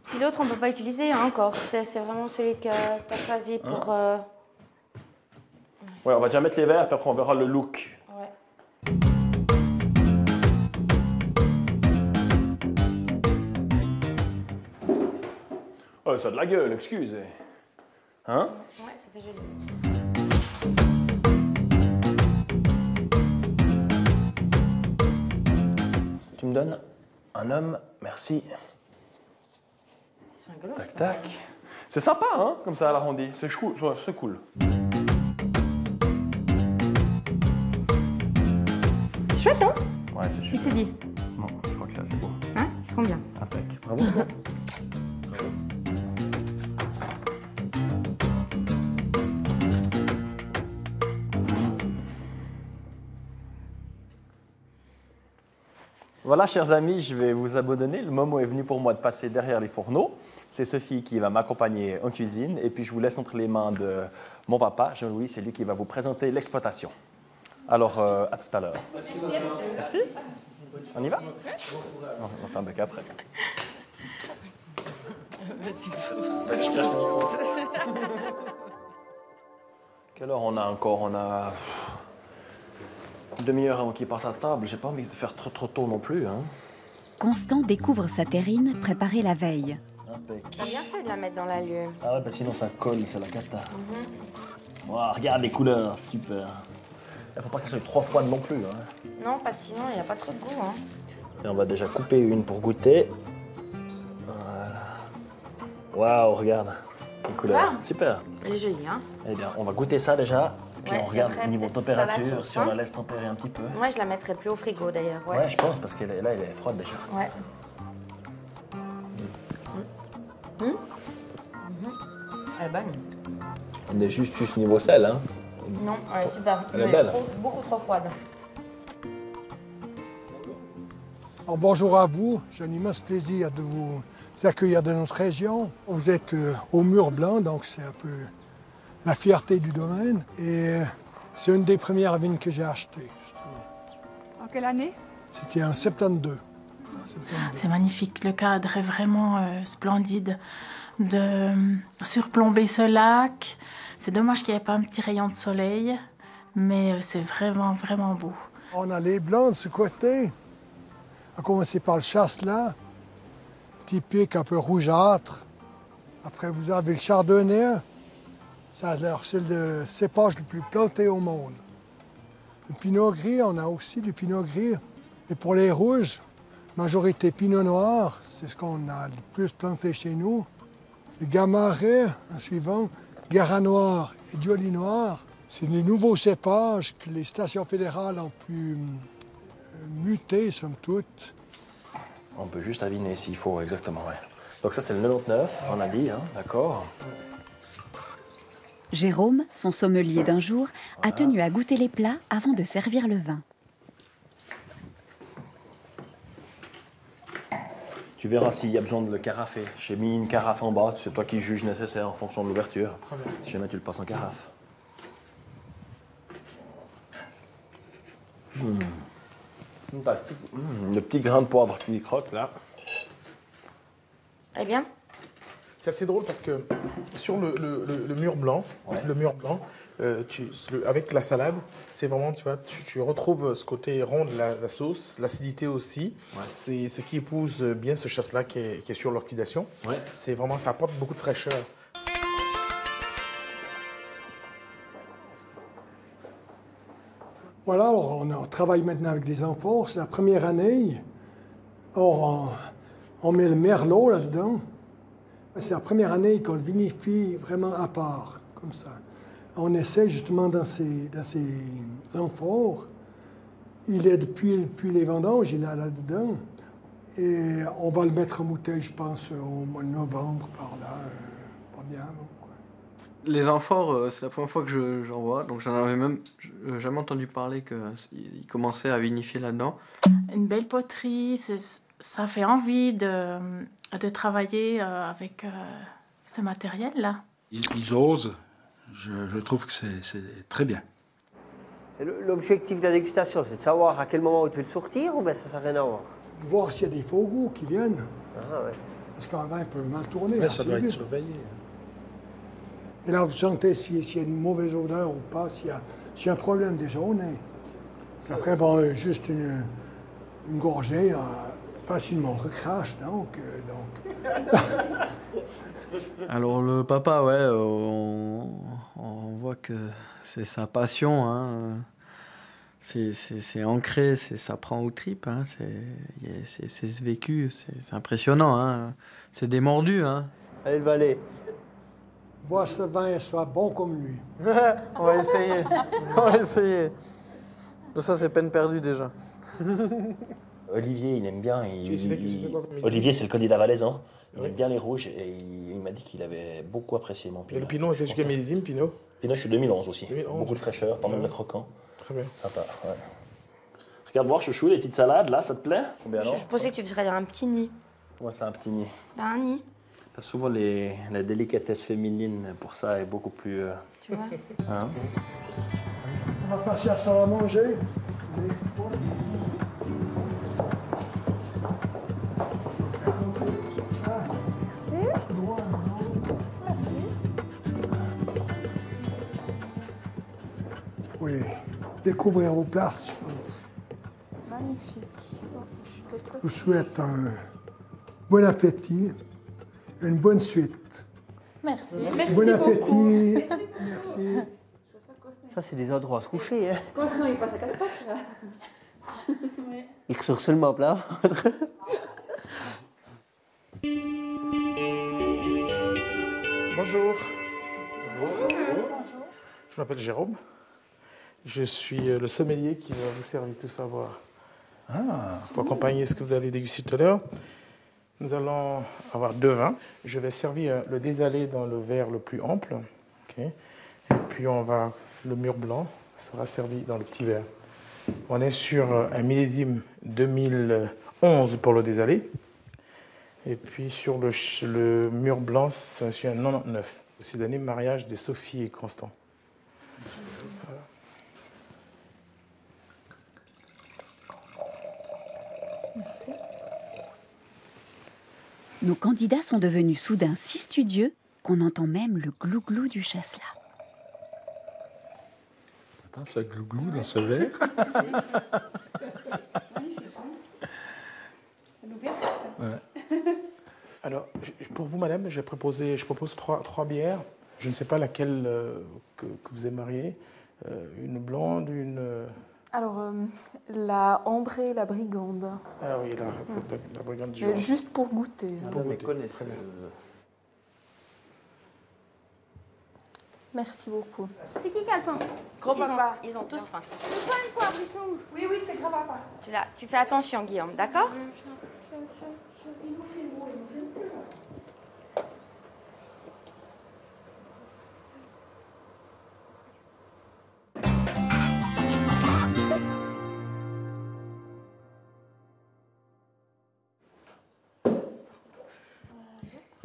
Speaker 18: Puis l'autre, on peut pas utiliser hein, encore. C'est vraiment celui que tu as choisi pour...
Speaker 3: Ouais, on va déjà mettre les verres, puis après on verra le look.
Speaker 18: Ouais.
Speaker 3: Oh, ça a de la gueule, excuse. Hein?
Speaker 18: Ouais, ça fait joli.
Speaker 3: Tu me donnes un homme, merci.
Speaker 18: C'est rigolo.
Speaker 3: Tac, tac. C'est sympa, hein, comme ça à l'arrondi. C'est cool. C'est cool.
Speaker 18: C'est chouette, hein?
Speaker 3: Ouais, c'est
Speaker 18: Qui
Speaker 3: chouette.
Speaker 18: s'est dit?
Speaker 3: Non, je crois que là, c'est beau.
Speaker 18: Hein? Ils seront bien.
Speaker 3: Impec. Bravo. Voilà, chers amis, je vais vous abandonner. Le moment est venu pour moi de passer derrière les fourneaux. C'est Sophie qui va m'accompagner en cuisine. Et puis, je vous laisse entre les mains de mon papa, Jean-Louis. C'est lui qui va vous présenter l'exploitation. Alors, à tout à l'heure. Merci. On y va? On va faire un bec après. Quelle heure on a encore? On a une demi-heure avant qu'il passe à table. J'ai pas envie de faire trop tôt non plus. Hein.
Speaker 2: Constant découvre sa terrine préparée la veille.
Speaker 3: Impec.
Speaker 18: T'as bien fait de la mettre dans la lieu.
Speaker 3: Ah ouais, bah sinon ça colle, c'est la cata. Wow, regarde les couleurs, super. Il faut pas qu'elles soient trop froides non plus. Hein.
Speaker 18: Non, parce que sinon, il n'y a pas trop de goût. Hein.
Speaker 3: Et on va déjà couper une pour goûter. Voilà. Waouh, regarde les couleurs.
Speaker 18: Ah.
Speaker 3: Super.
Speaker 18: Elle est jolie, hein?
Speaker 3: Eh bien, on va goûter ça déjà. Puis
Speaker 18: Ouais,
Speaker 3: on regarde
Speaker 18: après,
Speaker 3: niveau
Speaker 18: peut-être faire la
Speaker 3: température,
Speaker 18: sauce,
Speaker 3: si on
Speaker 18: hein.
Speaker 3: la laisse tempérer un petit peu.
Speaker 18: Moi, je la mettrais plus au frigo, d'ailleurs. Ouais,
Speaker 3: Ouais, je pense, parce qu'elle là, elle est froide déjà.
Speaker 18: Ouais. Elle est bonne.
Speaker 3: On est juste niveau sel, hein.
Speaker 18: Non, elle est super.
Speaker 3: Elle est
Speaker 18: Mais
Speaker 3: belle.
Speaker 18: beaucoup trop froide.
Speaker 5: Alors, bonjour à vous, j'ai un immense plaisir de vous accueillir dans notre région. Vous êtes au Mur Blanc, donc c'est un peu la fierté du domaine. Et c'est une des premières vignes que j'ai achetées, justement.
Speaker 4: En quelle année?
Speaker 5: C'était en 72.
Speaker 14: C'est magnifique, le cadre est vraiment splendide de surplomber ce lac. C'est dommage qu'il n'y ait pas un petit rayon de soleil, mais c'est vraiment, vraiment beau.
Speaker 5: On a les blancs de ce côté, à commencer par le chasselas, typique un peu rougeâtre. Après, vous avez le chardonnay, c'est le cépage le plus planté au monde. Le pinot gris, on a aussi du pinot gris. Et pour les rouges, majorité pinot noir, c'est ce qu'on a le plus planté chez nous. Le Gamaret, en suivant, Gara noir et Dioli noir. C'est des nouveaux cépages que les stations fédérales ont pu muter, somme toute.
Speaker 3: On peut juste aviner s'il faut, exactement, ouais. Donc ça, c'est le 99, on a dit, hein, d'accord.
Speaker 2: Jérôme, son sommelier d'un jour, a tenu à goûter les plats avant de servir le vin.
Speaker 3: Tu verras s'il y a besoin de le carafer. J'ai mis une carafe en bas, c'est toi qui juges nécessaire en fonction de l'ouverture. Si jamais tu le passes en carafe. Le petit grain de poivre qui croque là.
Speaker 18: Eh bien?
Speaker 20: C'est assez drôle parce que sur le mur blanc, avec la salade, c'est vraiment, tu vois, tu retrouves ce côté rond de la sauce, l'acidité aussi. Ouais. C'est ce qui épouse bien ce chasse-là qui est sur l'oxydation. Ouais. C'est vraiment, ça apporte beaucoup de fraîcheur.
Speaker 5: Voilà, alors on travaille maintenant avec des enfants, c'est la première année. Or, on met le merlot là-dedans. C'est la première année qu'on le vinifie vraiment à part, comme ça. On essaie justement dans ces amphores. Il est depuis les vendanges, il est là-dedans. Et on va le mettre en bouteille, je pense, au mois de novembre, par là. Pas bien avant, quoi.
Speaker 9: Les amphores, c'est la première fois que j'en vois, donc j'en avais même jamais entendu parler qu'ils commençaient à vinifier là-dedans.
Speaker 14: Une belle poterie, ça fait envie de travailler avec ce matériel-là.
Speaker 15: Ils osent. Je trouve que c'est très bien.
Speaker 6: L'objectif de la dégustation, c'est de savoir à quel moment tu veux le sortir ou bien ça n'a rien à voir?
Speaker 5: De voir s'il y a des faux goûts qui viennent.
Speaker 6: Ah, ouais.
Speaker 5: Parce qu'un vin peut mal tourner.
Speaker 15: Ouais, ça doit être surveillé.
Speaker 5: Et là, vous sentez s'il y a une mauvaise odeur ou pas, s'il y a un problème déjà au nez. Après, bon, juste une gorgée, facilement recrache, donc.
Speaker 9: Alors le papa, ouais, on voit que c'est sa passion, hein. C'est ancré, ça prend aux tripes, hein. C'est ce vécu, c'est impressionnant, hein. C'est des mordus, hein.
Speaker 6: Allez, le valet.
Speaker 5: Bois ce vin et sois bon comme lui.
Speaker 9: On va essayer. On va essayer. Ça, c'est peine perdue déjà.
Speaker 3: Olivier, il aime bien. Olivier, c'est le candidat valaisan. Il aime bien les rouges et il m'a dit qu'il avait beaucoup apprécié mon pinot.
Speaker 20: Et le pinot, était jusqu'à millésime, pinot?
Speaker 3: Pinot, je suis 2011 aussi.
Speaker 20: 2011.
Speaker 3: Beaucoup de fraîcheur, pas mal de croquant.
Speaker 20: Très bien.
Speaker 3: Sympa, ouais. Regarde voir, chouchou, les petites salades, là, ça te plaît?
Speaker 18: Je pensais que tu ferais un petit nid.
Speaker 3: Ouais, c'est un petit nid.
Speaker 18: Un nid.
Speaker 3: Souvent, la délicatesse féminine, pour ça, est beaucoup plus...
Speaker 18: Tu vois?
Speaker 3: Hein?
Speaker 5: On va passer à ça à manger. Oui, découvrir vos places, je pense.
Speaker 16: Magnifique.
Speaker 5: Je vous souhaite un bon appétit, une bonne suite.
Speaker 14: Merci.
Speaker 5: Bon appétit. Merci.
Speaker 6: Ça, c'est des endroits à se coucher, hein.
Speaker 16: Constant, il passe à 4 pattes, là.
Speaker 6: Il ressort seulement plat.
Speaker 20: Bonjour. Je m'appelle Jérôme. Je suis le sommelier qui va vous servir tout savoir. Pour accompagner ce que vous allez déguster tout à l'heure, nous allons avoir 2 vins. Je vais servir le désalé dans le verre le plus ample. Okay. Et puis le mur blanc sera servi dans le petit verre. On est sur un millésime 2011 pour le désalé. Et puis sur le mur blanc, c'est un 99. C'est l'année de mariage de Sophie et Constant. Voilà.
Speaker 2: Merci. Nos candidats sont devenus soudain si studieux qu'on entend même le glou-glou du chasselas.
Speaker 15: Attends, ce glou-glou dans ce verre.
Speaker 20: Ouais. Alors, pour vous, madame, je propose trois bières. Je ne sais pas laquelle que vous aimeriez. Une blonde, une...
Speaker 16: Alors, la ambrée, la brigande.
Speaker 20: Ah oui, la brigande du
Speaker 16: Mais juste pour goûter.
Speaker 20: Pour goûter.
Speaker 16: Merci beaucoup.
Speaker 7: C'est qui a le pain?
Speaker 11: Grand-papa.
Speaker 7: Ils ont tous faim. Le pain et quoi, ils sont où?
Speaker 11: Oui, oui, c'est grand-papa.
Speaker 7: Tu fais attention, Guillaume, d'accord?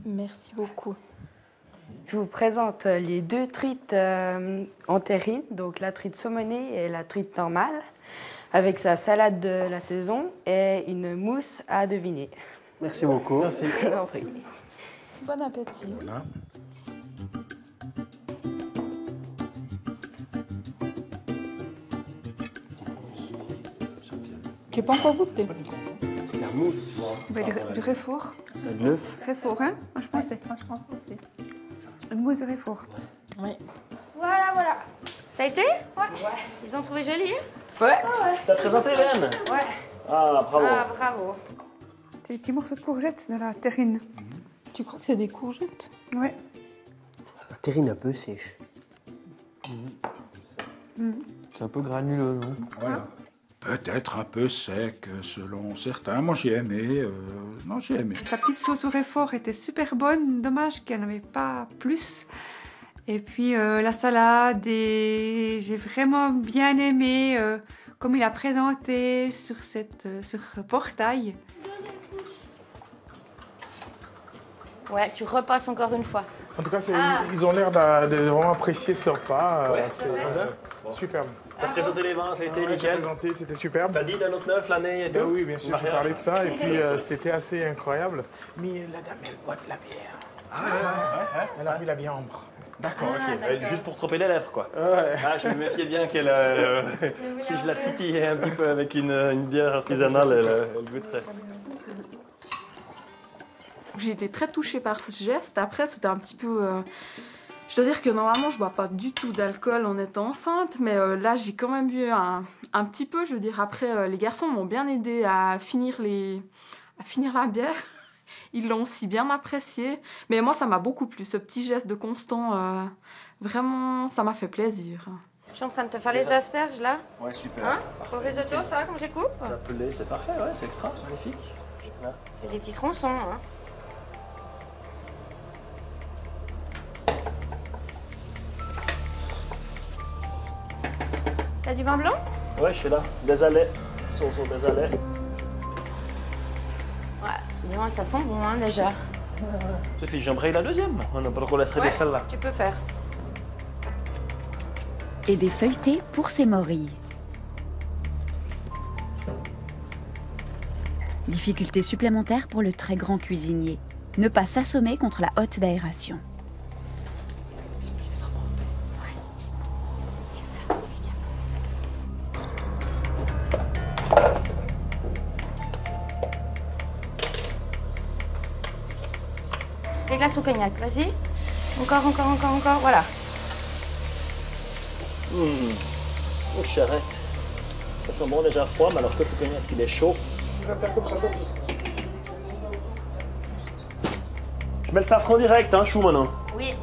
Speaker 16: Merci beaucoup.
Speaker 22: Je vous présente les deux truites en terrine, donc la truite saumonée et la truite normale, avec sa salade de la saison et une mousse à deviner.
Speaker 6: Merci beaucoup.
Speaker 22: Merci. Non, prie.
Speaker 16: Bon appétit.
Speaker 15: Voilà.
Speaker 16: J'ai pas encore goûté.
Speaker 6: La mousse.
Speaker 4: Du réfour.
Speaker 6: De l'œuf.
Speaker 4: Réfour, hein? Moi, je pensais aussi. Une mousse de réfour.
Speaker 16: Oui.
Speaker 7: Voilà, voilà. Ça a été? Ouais. Ils ont trouvé joli?
Speaker 22: Ouais.
Speaker 3: T'as présenté, Hélène?
Speaker 22: Ouais.
Speaker 3: Ah, bravo.
Speaker 7: Ah, bravo.
Speaker 4: Des petits morceaux de courgettes de la terrine.
Speaker 16: Tu crois que c'est des courgettes?
Speaker 4: Ouais.
Speaker 6: La terrine un peu sèche.
Speaker 9: C'est un peu granuleux, non?
Speaker 15: Voilà. Peut-être un peu sec, selon certains. Moi, j'ai aimé. Non, j'ai aimé.
Speaker 4: Sa petite sauce au réfort était super bonne. Dommage qu'elle n'avait pas plus. Et puis la salade, et j'ai vraiment bien aimé comme il a présenté sur ce portail.
Speaker 7: Ouais, tu repasses encore une fois.
Speaker 20: En tout cas, ils ont l'air de vraiment apprécier ce repas.
Speaker 3: Ouais,
Speaker 20: c'est superbe.
Speaker 3: T'as présenté les vins, ça a été
Speaker 20: Ouais, j'ai
Speaker 3: nickel.
Speaker 20: présenté, c'était superbe.
Speaker 3: T'as dit d'un autre neuf l'année et tout?
Speaker 20: Oui, bien sûr, j'ai
Speaker 3: Mariage.
Speaker 20: parlé de ça. Et puis, c'était assez incroyable. Mais la dame, elle boit de la bière. Elle a pris la bière ambre.
Speaker 3: D'accord, ok. Juste pour tromper les lèvres, quoi.
Speaker 20: Ouais.
Speaker 3: Ah, je me méfiais bien qu'elle. Si je la titillais un petit peu avec une bière artisanale, elle goûterait.
Speaker 16: J'ai été très touchée par ce geste. Après, c'était un petit peu... Je dois dire que normalement, je bois pas du tout d'alcool en étant enceinte, mais là, j'ai quand même bu un petit peu. Je veux dire, après, les garçons m'ont bien aidé à finir la bière. Ils l'ont aussi bien apprécié. Mais moi, ça m'a beaucoup plu, ce petit geste de Constant. Vraiment, ça m'a fait plaisir.
Speaker 7: Je suis en train de te faire les asperges, là.
Speaker 3: Ouais, super.
Speaker 7: Hein? Pour le risotto, ça va comme je coupe?
Speaker 3: Appelé, c'est parfait, ouais, c'est extra, magnifique.
Speaker 7: C'est des petits tronçons, hein. T'as du vin blanc?
Speaker 3: Ouais, je suis là. Désolé. Sauce au désolé.
Speaker 7: Ouais, dis-moi, ça sent bon, hein, déjà.
Speaker 3: Sophie, j'aimerais la deuxième. On a pas qu'on laisserait
Speaker 7: Ouais,
Speaker 3: bien celle-là.
Speaker 7: tu peux faire.
Speaker 2: Et des feuilletés pour ses morilles. Difficulté supplémentaire pour le très grand cuisinier. Ne pas s'assommer contre la haute d'aération.
Speaker 7: Déglace ton cognac, vas-y. Encore, voilà.
Speaker 3: Oh, charrette. Ça sent bon déjà froid, mais alors que le cognac il est chaud.
Speaker 20: Je vais faire comme ça.
Speaker 3: Je mets le safran direct, hein, chou maintenant.
Speaker 7: Oui.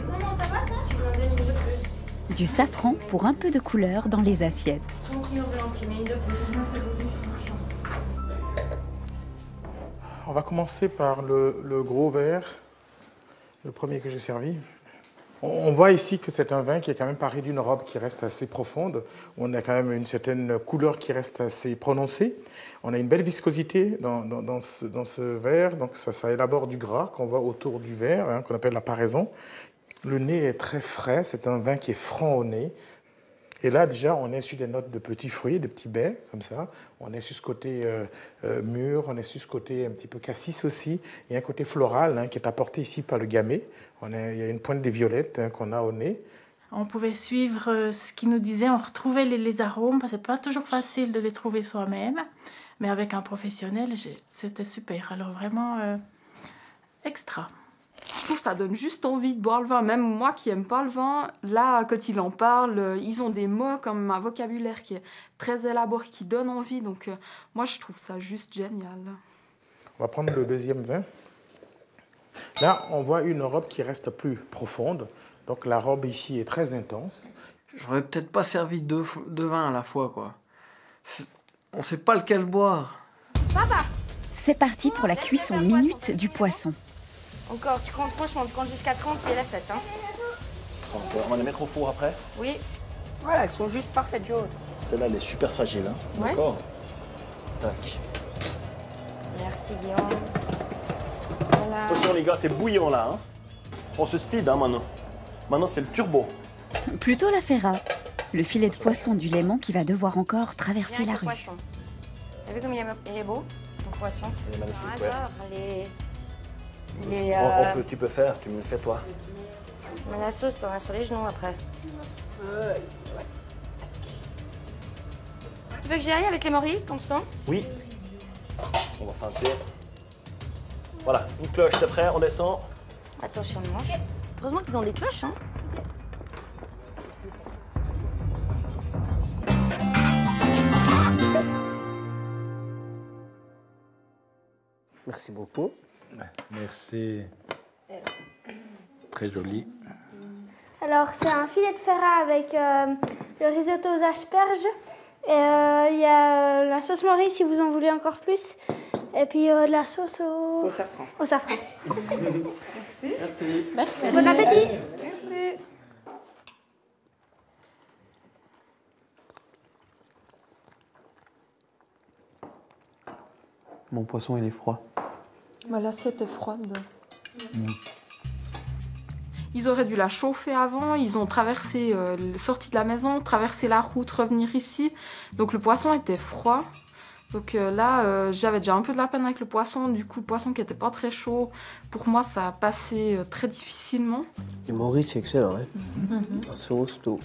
Speaker 7: Maman, ça va ça? Tu veux en donner une de plus?
Speaker 2: Du safran pour un peu de couleur dans les assiettes.
Speaker 7: Ton blanc, tu mets une de plus.
Speaker 20: On va commencer par le gros verre, le premier que j'ai servi. On voit ici que c'est un vin qui est quand même paré d'une robe qui reste assez profonde. On a quand même une certaine couleur qui reste assez prononcée. On a une belle viscosité dans ce verre. Donc ça élabore du gras qu'on voit autour du verre, hein, qu'on appelle la paraison. Le nez est très frais. C'est un vin qui est franc au nez. Et là, déjà, on est sur des notes de petits fruits, de petits baies, comme ça. On est sur ce côté mûr, on est sur ce côté un petit peu cassis aussi. Il y a un côté floral, hein, qui est apporté ici par le gamay. Il y a une pointe de violette, hein, qu'on a au nez.
Speaker 14: On pouvait suivre ce qu'il nous disait, on retrouvait les arômes, parce que c'est pas toujours facile de les trouver soi-même. Mais avec un professionnel, c'était super. Alors vraiment, extra.
Speaker 16: Je trouve que ça donne juste envie de boire le vin. Même moi qui n'aime pas le vin, là, quand il en parle, ils ont des mots comme un vocabulaire qui est très élaboré, qui donne envie. Donc moi, je trouve ça juste génial.
Speaker 20: On va prendre le deuxième vin. Là, on voit une robe qui reste plus profonde. Donc la robe ici est très intense.
Speaker 9: J'aurais peut-être pas servi deux vins à la fois, quoi. On sait pas lequel boire.
Speaker 7: Papa!
Speaker 2: C'est parti pour la cuisson minute du poisson.
Speaker 7: Encore, tu comptes franchement, tu comptes jusqu'à 30 et la fête, hein?
Speaker 3: On va les mettre au four après.
Speaker 7: Oui.
Speaker 22: Voilà, elles sont juste parfaites, Jo.
Speaker 3: Celle-là, elle est super fragile. Hein.
Speaker 7: Ouais.
Speaker 3: D'accord. Tac.
Speaker 7: Merci, Guillaume. Voilà.
Speaker 3: Attention les gars, c'est bouillant là. Hein. On se speed hein, maintenant. Maintenant, c'est le turbo.
Speaker 2: Plutôt la Ferra, le filet de poisson du Léman qui va devoir encore traverser la rue.
Speaker 7: T'as vu comme il est beau, ton poisson?
Speaker 3: Il est magnifique,
Speaker 7: Par
Speaker 3: ouais.
Speaker 7: hasard, les
Speaker 3: Tu peux faire, tu me le fais toi.
Speaker 7: Mais la sauce, t'auras sur les genoux après. Tu veux que j'y aille avec les morilles, Constant?
Speaker 3: Oui. On va feinter. Voilà, une cloche, c'est prêt, on descend.
Speaker 7: Attention le manche. Heureusement qu'ils ont des cloches, hein.
Speaker 6: Merci beaucoup.
Speaker 15: Merci. Très joli.
Speaker 1: Alors, c'est un filet de ferra avec le risotto aux asperges. Il y a la sauce Maurice si vous en voulez encore plus. Et puis de la sauce au
Speaker 22: safran.
Speaker 1: Au safran.
Speaker 22: Merci.
Speaker 15: Merci.
Speaker 22: Merci.
Speaker 1: Bon appétit.
Speaker 22: Merci.
Speaker 9: Mon poisson, il est froid.
Speaker 16: Bah, l'assiette est froide. Ils auraient dû la chauffer avant, ils ont traversé, sorti de la maison, traversé la route, revenir ici. Donc le poisson était froid. Donc là, j'avais déjà un peu de la peine avec le poisson. Du coup, le poisson qui n'était pas très chaud, pour moi, ça a passé très difficilement.
Speaker 6: Le Maurice, c'est excellent, hein. La sauce, tout.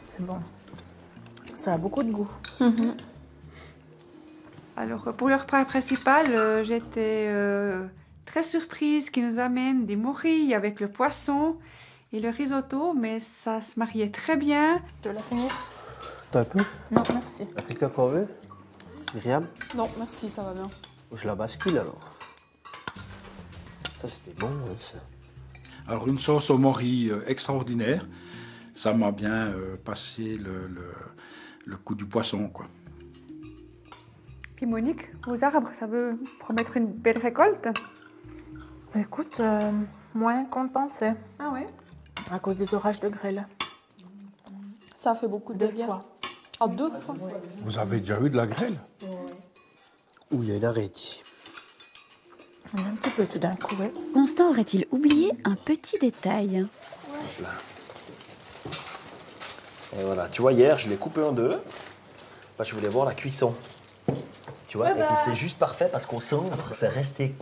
Speaker 14: C'est bon. Ça a beaucoup de goût.
Speaker 4: Alors, pour le repas principal, j'étais très surprise qu'ils nous amènent des morilles avec le poisson et le risotto, mais ça se mariait très bien.
Speaker 14: Tu veux la finir?
Speaker 6: T'as un peu?
Speaker 14: Non, merci.
Speaker 6: Y'a quelqu'un qu'on veut? Myriam?
Speaker 16: Non, merci, ça va bien.
Speaker 6: Je la bascule alors. Ça, c'était bon, hein, ça.
Speaker 15: Alors, une sauce au mori extraordinaire. Ça m'a bien passé le coup du poisson, quoi.
Speaker 4: Puis Monique, vos arbres, ça veut promettre une belle récolte?
Speaker 14: Écoute, moins qu'on ne pensait.
Speaker 4: Ah ouais?
Speaker 14: À cause des orages de grêle.
Speaker 16: Ça a fait beaucoup de dégâts. Ah, 2 fois.
Speaker 15: Vous avez déjà eu de la grêle?
Speaker 6: Où il y a une arête ici.
Speaker 14: Un petit peu tout d'un coup, oui.
Speaker 2: Constant aurait-il oublié un petit détail?
Speaker 3: Hop là. Et voilà, tu vois, hier, je l'ai coupé en deux. Parce que je voulais voir la cuisson. Tu vois, et puis c'est juste parfait parce qu'au centre, c'est resté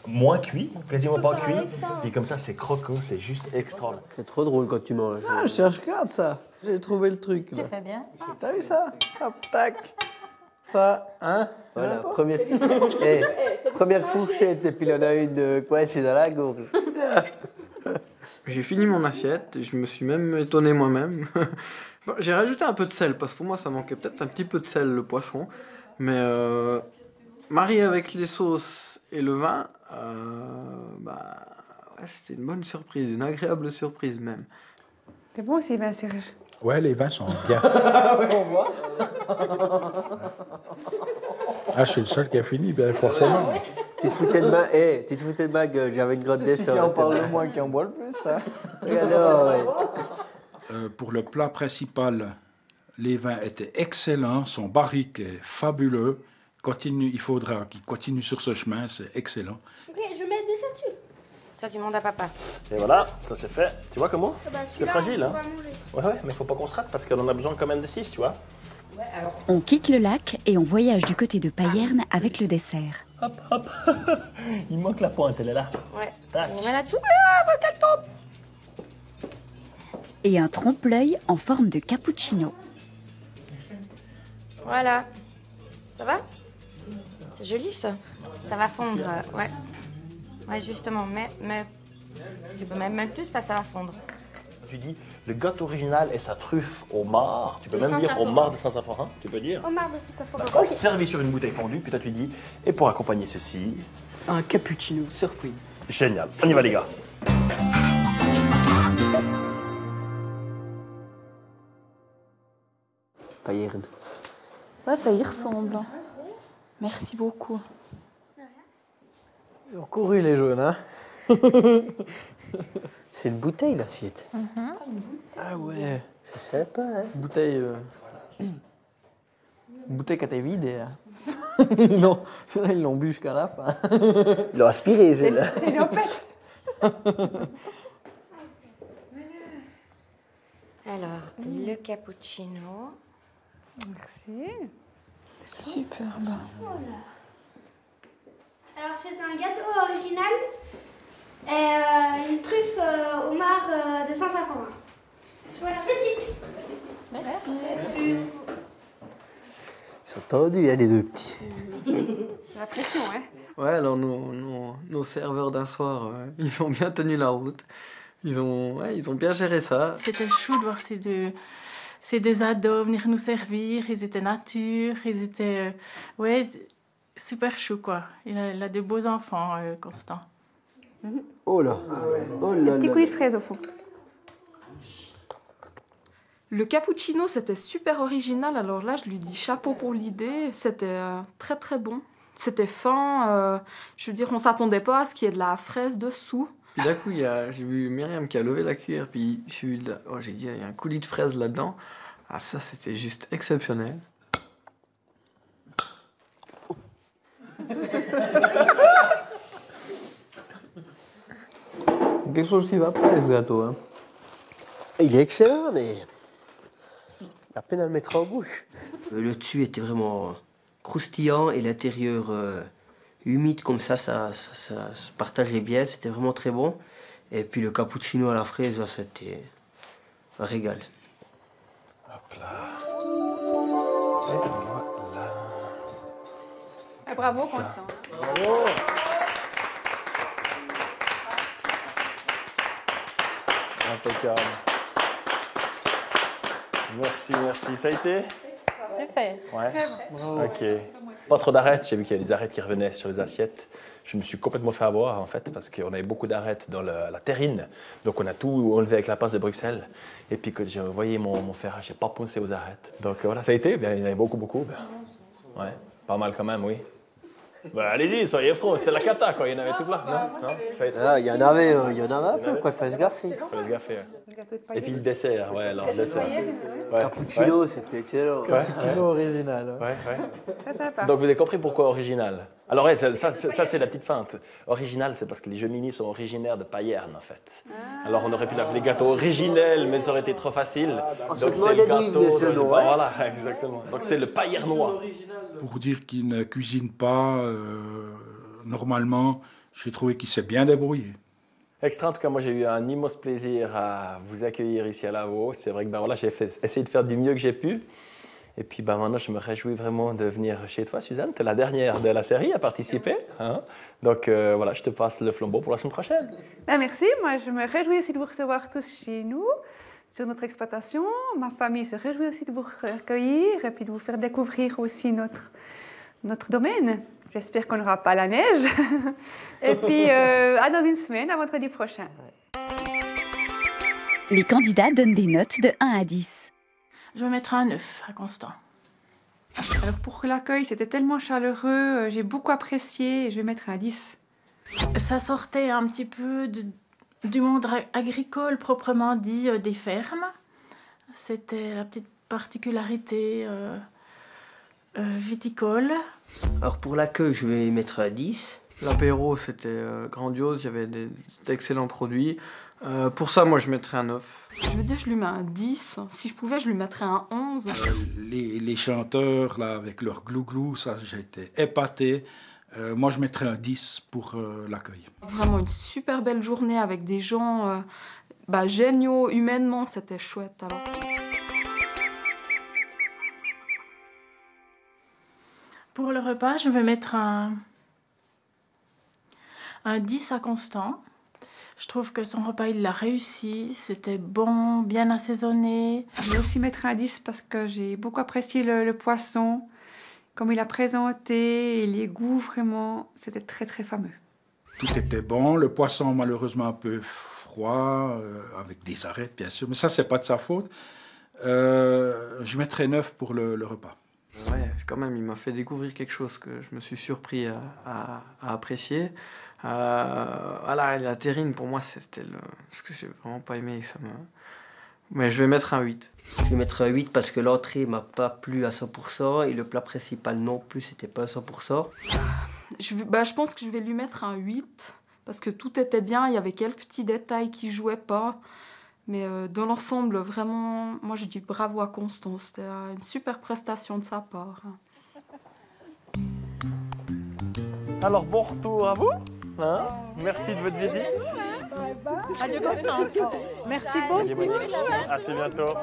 Speaker 3: moins cuit, quasiment pas cuit. Et comme ça, c'est croquant, c'est juste extra.
Speaker 6: C'est trop drôle quand tu manges.
Speaker 9: Ah, je regarde ça. J'ai trouvé le truc, là.
Speaker 14: Tu fais bien ça.
Speaker 9: T'as vu ça? Hop, tac. Ça, hein?
Speaker 6: Voilà, première fourchette, et puis il y en a une coincée dans la gorge.
Speaker 9: J'ai fini mon assiette et je me suis même étonné moi-même. Bon, j'ai rajouté un peu de sel parce que pour moi ça manquait peut-être un petit peu de sel le poisson. Mais marié avec les sauces et le vin, ouais, c'était une bonne surprise, une agréable surprise même.
Speaker 4: C'est bon ces vins, Serge?
Speaker 15: Ouais, les vins sont bien.
Speaker 9: On voit.
Speaker 15: Ah, je suis le seul qui a fini, bien forcément.
Speaker 6: Tu te foutais de ma gueule, j'avais une grotte
Speaker 9: C'est celui qui en parle le moins qui en boit le plus, ça.
Speaker 6: Et alors, ouais.
Speaker 15: Pour le plat principal, les vins étaient excellents, son barrique est fabuleux. Il faudra qu'il continue sur ce chemin, c'est excellent.
Speaker 1: Ok, je mets déjà dessus.
Speaker 7: Ça, tu demandes à papa.
Speaker 3: Et voilà, ça c'est fait. Tu vois comment?
Speaker 1: Ah bah,
Speaker 3: C'est
Speaker 1: celui-là,
Speaker 3: fragile,
Speaker 1: on
Speaker 3: hein?
Speaker 1: peut pas manger.
Speaker 3: Ouais, mais faut pas qu'on se rate parce qu'on en a besoin quand même de 6, tu vois.
Speaker 2: On quitte le lac et on voyage du côté de Payerne avec le dessert.
Speaker 3: Hop, hop. Il manque la pointe, elle est là.
Speaker 7: Ouais.
Speaker 3: Tac.
Speaker 7: On met là-dessous. Ah, bah, qu'elle tombe.
Speaker 2: Et un trompe-l'œil en forme de cappuccino.
Speaker 7: Voilà. Ça va? C'est joli, ça. Ça va fondre, ouais. Ouais, justement, mais tu peux même plus parce que ça va fondre.
Speaker 3: Tu dis le gâteau original et sa truffe au marc. Tu peux
Speaker 7: De
Speaker 3: même dire au
Speaker 7: Saint-Saphorin.
Speaker 3: marc de Saint-Saphorin, tu peux dire.
Speaker 1: Au marc de Saint-Saphorin.
Speaker 3: D'accord.
Speaker 1: Ok.
Speaker 3: Servi sur une bouteille fondue, puis toi tu dis, et pour accompagner ceci,
Speaker 6: un cappuccino surprise.
Speaker 3: Génial. On y va les gars.
Speaker 6: Payern.
Speaker 16: Ouais, ça y ressemble. Merci beaucoup.
Speaker 8: Ils ont couru les jaunes, hein.
Speaker 6: C'est une bouteille, l'assiette.
Speaker 8: Ah ouais.
Speaker 6: C'est sympa, hein.
Speaker 8: Bouteille... Bouteille qui a été vidée. Hein. Non, celle-là, ils l'ont bu jusqu'à la fin.
Speaker 6: Ils l'ont aspiré, celle-là.
Speaker 22: C'est une opette.
Speaker 18: Alors, le cappuccino.
Speaker 22: Merci.
Speaker 16: Superbe.
Speaker 1: Alors c'est un gâteau original et une truffe homard de Saint-Saphorin. Voilà, petit.
Speaker 16: Merci.
Speaker 6: Ils sont tendus, hein, les deux petits.
Speaker 22: La pression, hein.
Speaker 9: Ouais, alors nos serveurs d'un soir, ils ont bien tenu la route. Ils ont bien géré ça.
Speaker 14: C'était chou de voir ces deux ados venir nous servir. Ils étaient nature, ils étaient... ouais, super chou, quoi. Il a de beaux enfants, Constant.
Speaker 6: Oh là. Oh là
Speaker 22: Petit
Speaker 6: là.
Speaker 22: coulis de fraise au fond.
Speaker 16: Le cappuccino, c'était super original. Alors là, je lui dis chapeau pour l'idée. C'était très, très bon. C'était fin. Je veux dire, on s'attendait pas à ce qu'il y ait de la fraise dessous.
Speaker 9: Puis d'un coup, j'ai vu Myriam qui a levé la cuillère, puis j'ai dit, il y a un coulis de fraise là-dedans. Ah, ça, c'était juste exceptionnel.
Speaker 8: Quelque chose qui va pas, ce gâteau. Hein.
Speaker 6: Il est excellent, mais... à peine à le mettre en bouche. Le dessus était vraiment croustillant et l'intérieur humide comme ça se partageait bien. C'était vraiment très bon. Et puis le cappuccino à la fraise, c'était un régal.
Speaker 3: Hop là. Et voilà.
Speaker 22: Ah, bravo,
Speaker 3: Ça.
Speaker 22: Constant.
Speaker 3: Bravo. Impeccable. Merci, merci. Ça a été?
Speaker 18: Super.
Speaker 3: Ouais.
Speaker 18: Bravo.
Speaker 3: Ok. Pas trop d'arêtes. J'ai vu qu'il y a des arêtes qui revenaient sur les assiettes. Je me suis complètement fait avoir en fait parce qu'on avait beaucoup d'arêtes dans la terrine. Donc on a tout enlevé avec la pince de Bruxelles. Et puis quand j'ai envoyé mon fer, j'ai pas pensé aux arêtes. Donc voilà, ça a été. Bien, il y en avait beaucoup. Ouais, pas mal quand même, oui. Bah, allez-y, soyez francs, c'était la cata quoi. Il y en avait tout plein. Non, ça a été.
Speaker 6: Ah, il y en avait un peu, quoi. Il fallait se gaffer.
Speaker 3: Faut se gaffer. Et puis le dessert, ouais, alors le dessert. Ouais.
Speaker 6: Cappuccino, c'était excellent.
Speaker 8: Cappuccino original.
Speaker 3: Ouais.
Speaker 22: Très sympa.
Speaker 3: Donc vous avez compris pourquoi original. Alors ouais, ça c'est la petite feinte. Original, c'est parce que les Gemini sont originaires de Payerne en fait. Alors on aurait pu l'appeler gâteau originel, mais ça aurait été trop facile. Donc c'est le gâteau. Voilà, exactement. Donc c'est le Payernois.
Speaker 15: Pour dire qu'il ne cuisine pas, normalement, j'ai trouvé qu'il s'est bien débrouillé.
Speaker 3: Extra, en tout cas, moi j'ai eu un immense plaisir à vous accueillir ici à Lavaux. C'est vrai que ben, voilà, j'ai essayé de faire du mieux que j'ai pu. Et puis ben, maintenant, je me réjouis vraiment de venir chez toi, Suzanne. Tu es la dernière de la série à participer. Hein. Donc voilà, je te passe le flambeau pour la semaine prochaine.
Speaker 22: Ben, merci. Moi, je me réjouis aussi de vous recevoir tous chez nous, sur notre exploitation. Ma famille se réjouit aussi de vous accueillir et puis de vous faire découvrir aussi notre domaine. J'espère qu'on n'aura pas la neige. Et puis, à dans une semaine, à vendredi prochain.
Speaker 2: Les candidats donnent des notes de 1 à 10.
Speaker 14: Je vais mettre un 9 à Constant.
Speaker 4: Alors pour l'accueil, c'était tellement chaleureux, j'ai beaucoup apprécié et je vais mettre un 10.
Speaker 14: Ça sortait un petit peu du monde agricole proprement dit, des fermes. C'était la petite particularité viticole.
Speaker 6: Alors pour l'accueil, je vais mettre un 10.
Speaker 9: L'apéro, c'était grandiose, il y avait d'excellents produits. Pour ça, moi, je mettrais un 9.
Speaker 16: Je veux dire, je lui mets un 10. Si je pouvais, je lui mettrais un 11.
Speaker 15: Les chanteurs, là, avec leur glou-glou, ça, j'ai été épaté. Moi, je mettrais un 10 pour l'accueil.
Speaker 16: Vraiment une super belle journée avec des gens géniaux, humainement, c'était chouette. Alors.
Speaker 14: Pour le repas, je vais mettre un 10 à Constant. Je trouve que son repas, il l'a réussi. C'était bon, bien assaisonné.
Speaker 4: Je vais aussi mettre un 10 parce que j'ai beaucoup apprécié le poisson, comme il a présenté, et les goûts, vraiment, c'était très, très fameux.
Speaker 15: Tout était bon, le poisson malheureusement un peu froid, avec des arêtes bien sûr, mais ça c'est pas de sa faute. Je mettrais 9 pour le repas.
Speaker 9: Ouais, quand même, il m'a fait découvrir quelque chose que je me suis surpris à apprécier. Voilà, la terrine, pour moi, c'était ce que j'ai vraiment pas aimé. Mais je vais mettre un 8.
Speaker 6: Je vais mettre un 8 parce que l'entrée m'a pas plu à 100% et le plat principal non plus, c'était pas à 100%.
Speaker 16: Je pense que je vais lui mettre un 8 parce que tout était bien, il y avait quelques petits détails qui jouaient pas. Mais dans l'ensemble, vraiment, moi je dis bravo à Constance. C'était une super prestation de sa part.
Speaker 3: Alors bon retour à vous. Hein? Merci de votre visite.
Speaker 11: Adieu Constance. Merci beaucoup.
Speaker 3: À très bientôt.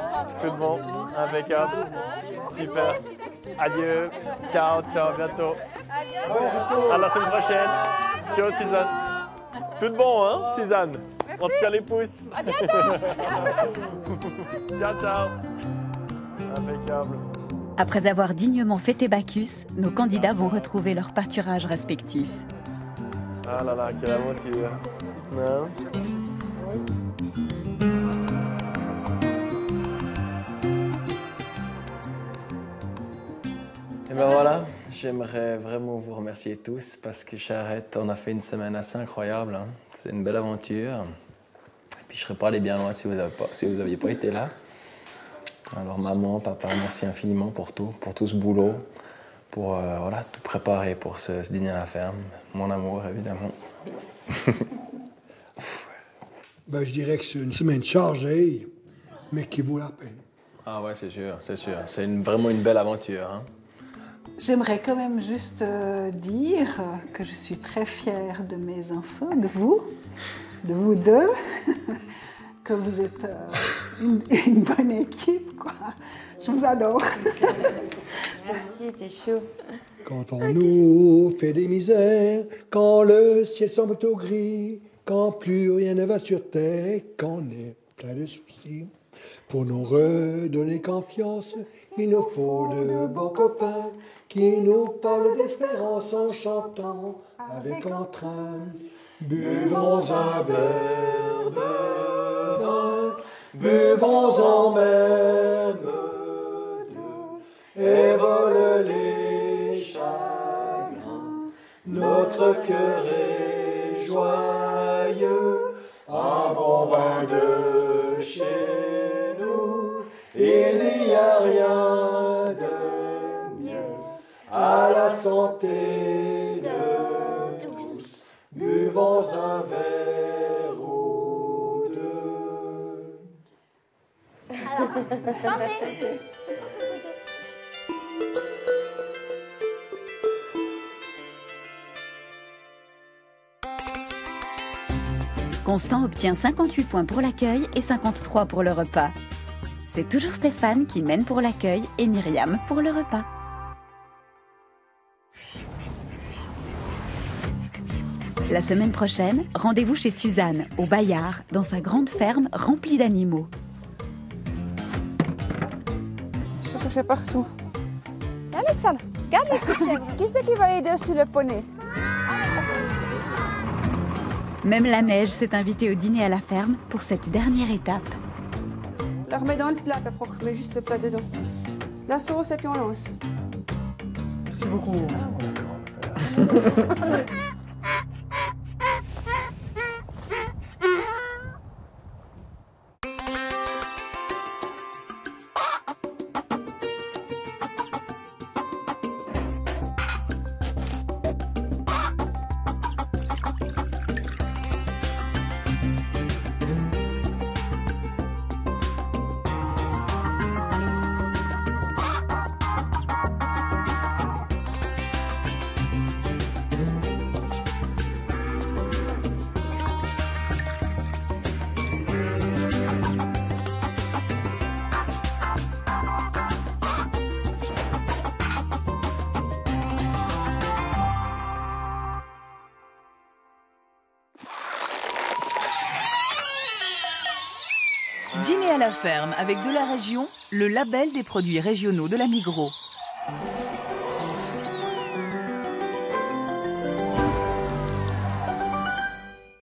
Speaker 3: Tout de bon. Impeccable. Super. Adieu. Ciao, ciao, bientôt. À la semaine prochaine. Ciao Suzanne. Tout de bon, hein, Suzanne? On te tient les pouces.
Speaker 11: À bientôt.
Speaker 3: Ciao, ciao. Impeccable.
Speaker 2: Après avoir dignement fêté Bacchus, nos candidats vont retrouver leur pâturage respectif.
Speaker 3: Ah là là, quelle aventure. Non?
Speaker 9: Et ben voilà, j'aimerais vraiment vous remercier tous parce que Charrette, on a fait une semaine assez incroyable. Hein. C'est une belle aventure. Et puis je serais pas allé bien loin si vous n'aviez pas été là. Alors maman, papa, merci infiniment pour tout ce boulot, pour voilà, tout préparer pour ce dîner à la ferme. Mon amour, évidemment.
Speaker 5: Ben, je dirais que c'est une semaine chargée, mais qui vaut la peine.
Speaker 9: Ah ouais, c'est sûr, c'est sûr. C'est vraiment une belle aventure. Hein.
Speaker 10: J'aimerais quand même juste dire que je suis très fière de mes enfants, de vous deux, que vous êtes une bonne équipe, quoi. Je vous adore.
Speaker 18: Merci, t'es chaud.
Speaker 5: Quand on nous fait des misères, quand le ciel semble tout gris, quand plus rien ne va sur terre, quand on est plein de soucis. Pour nous redonner confiance, il nous faut de bons copains qui nous parlent d'espérance en chantant avec entrain. Buvons un verre de vin, buvons-en même deux, et volent les chagrins. Notre cœur est joyeux, un bon vin de chez nous, il n'y a rien de mieux à la santé de tous. Buvons un verre ou deux.
Speaker 1: Alors, santé.
Speaker 2: Constant obtient 58 points pour l'accueil et 53 pour le repas. C'est toujours Stéphane qui mène pour l'accueil et Myriam pour le repas. La semaine prochaine, rendez-vous chez Suzanne, au Bayard, dans sa grande ferme remplie d'animaux.
Speaker 11: Je cherchais partout. Alexandre, regarde les petites chèvres. Qui c'est qui va aider sur le poney?
Speaker 2: Même la neige s'est invitée au dîner à la ferme pour cette dernière étape.
Speaker 22: Je la remets dans le plat, après je mets juste le plat dedans. La sauce et puis on lance.
Speaker 8: Merci beaucoup.
Speaker 12: Dîner à la ferme avec de la région, le label des produits régionaux de la Migros.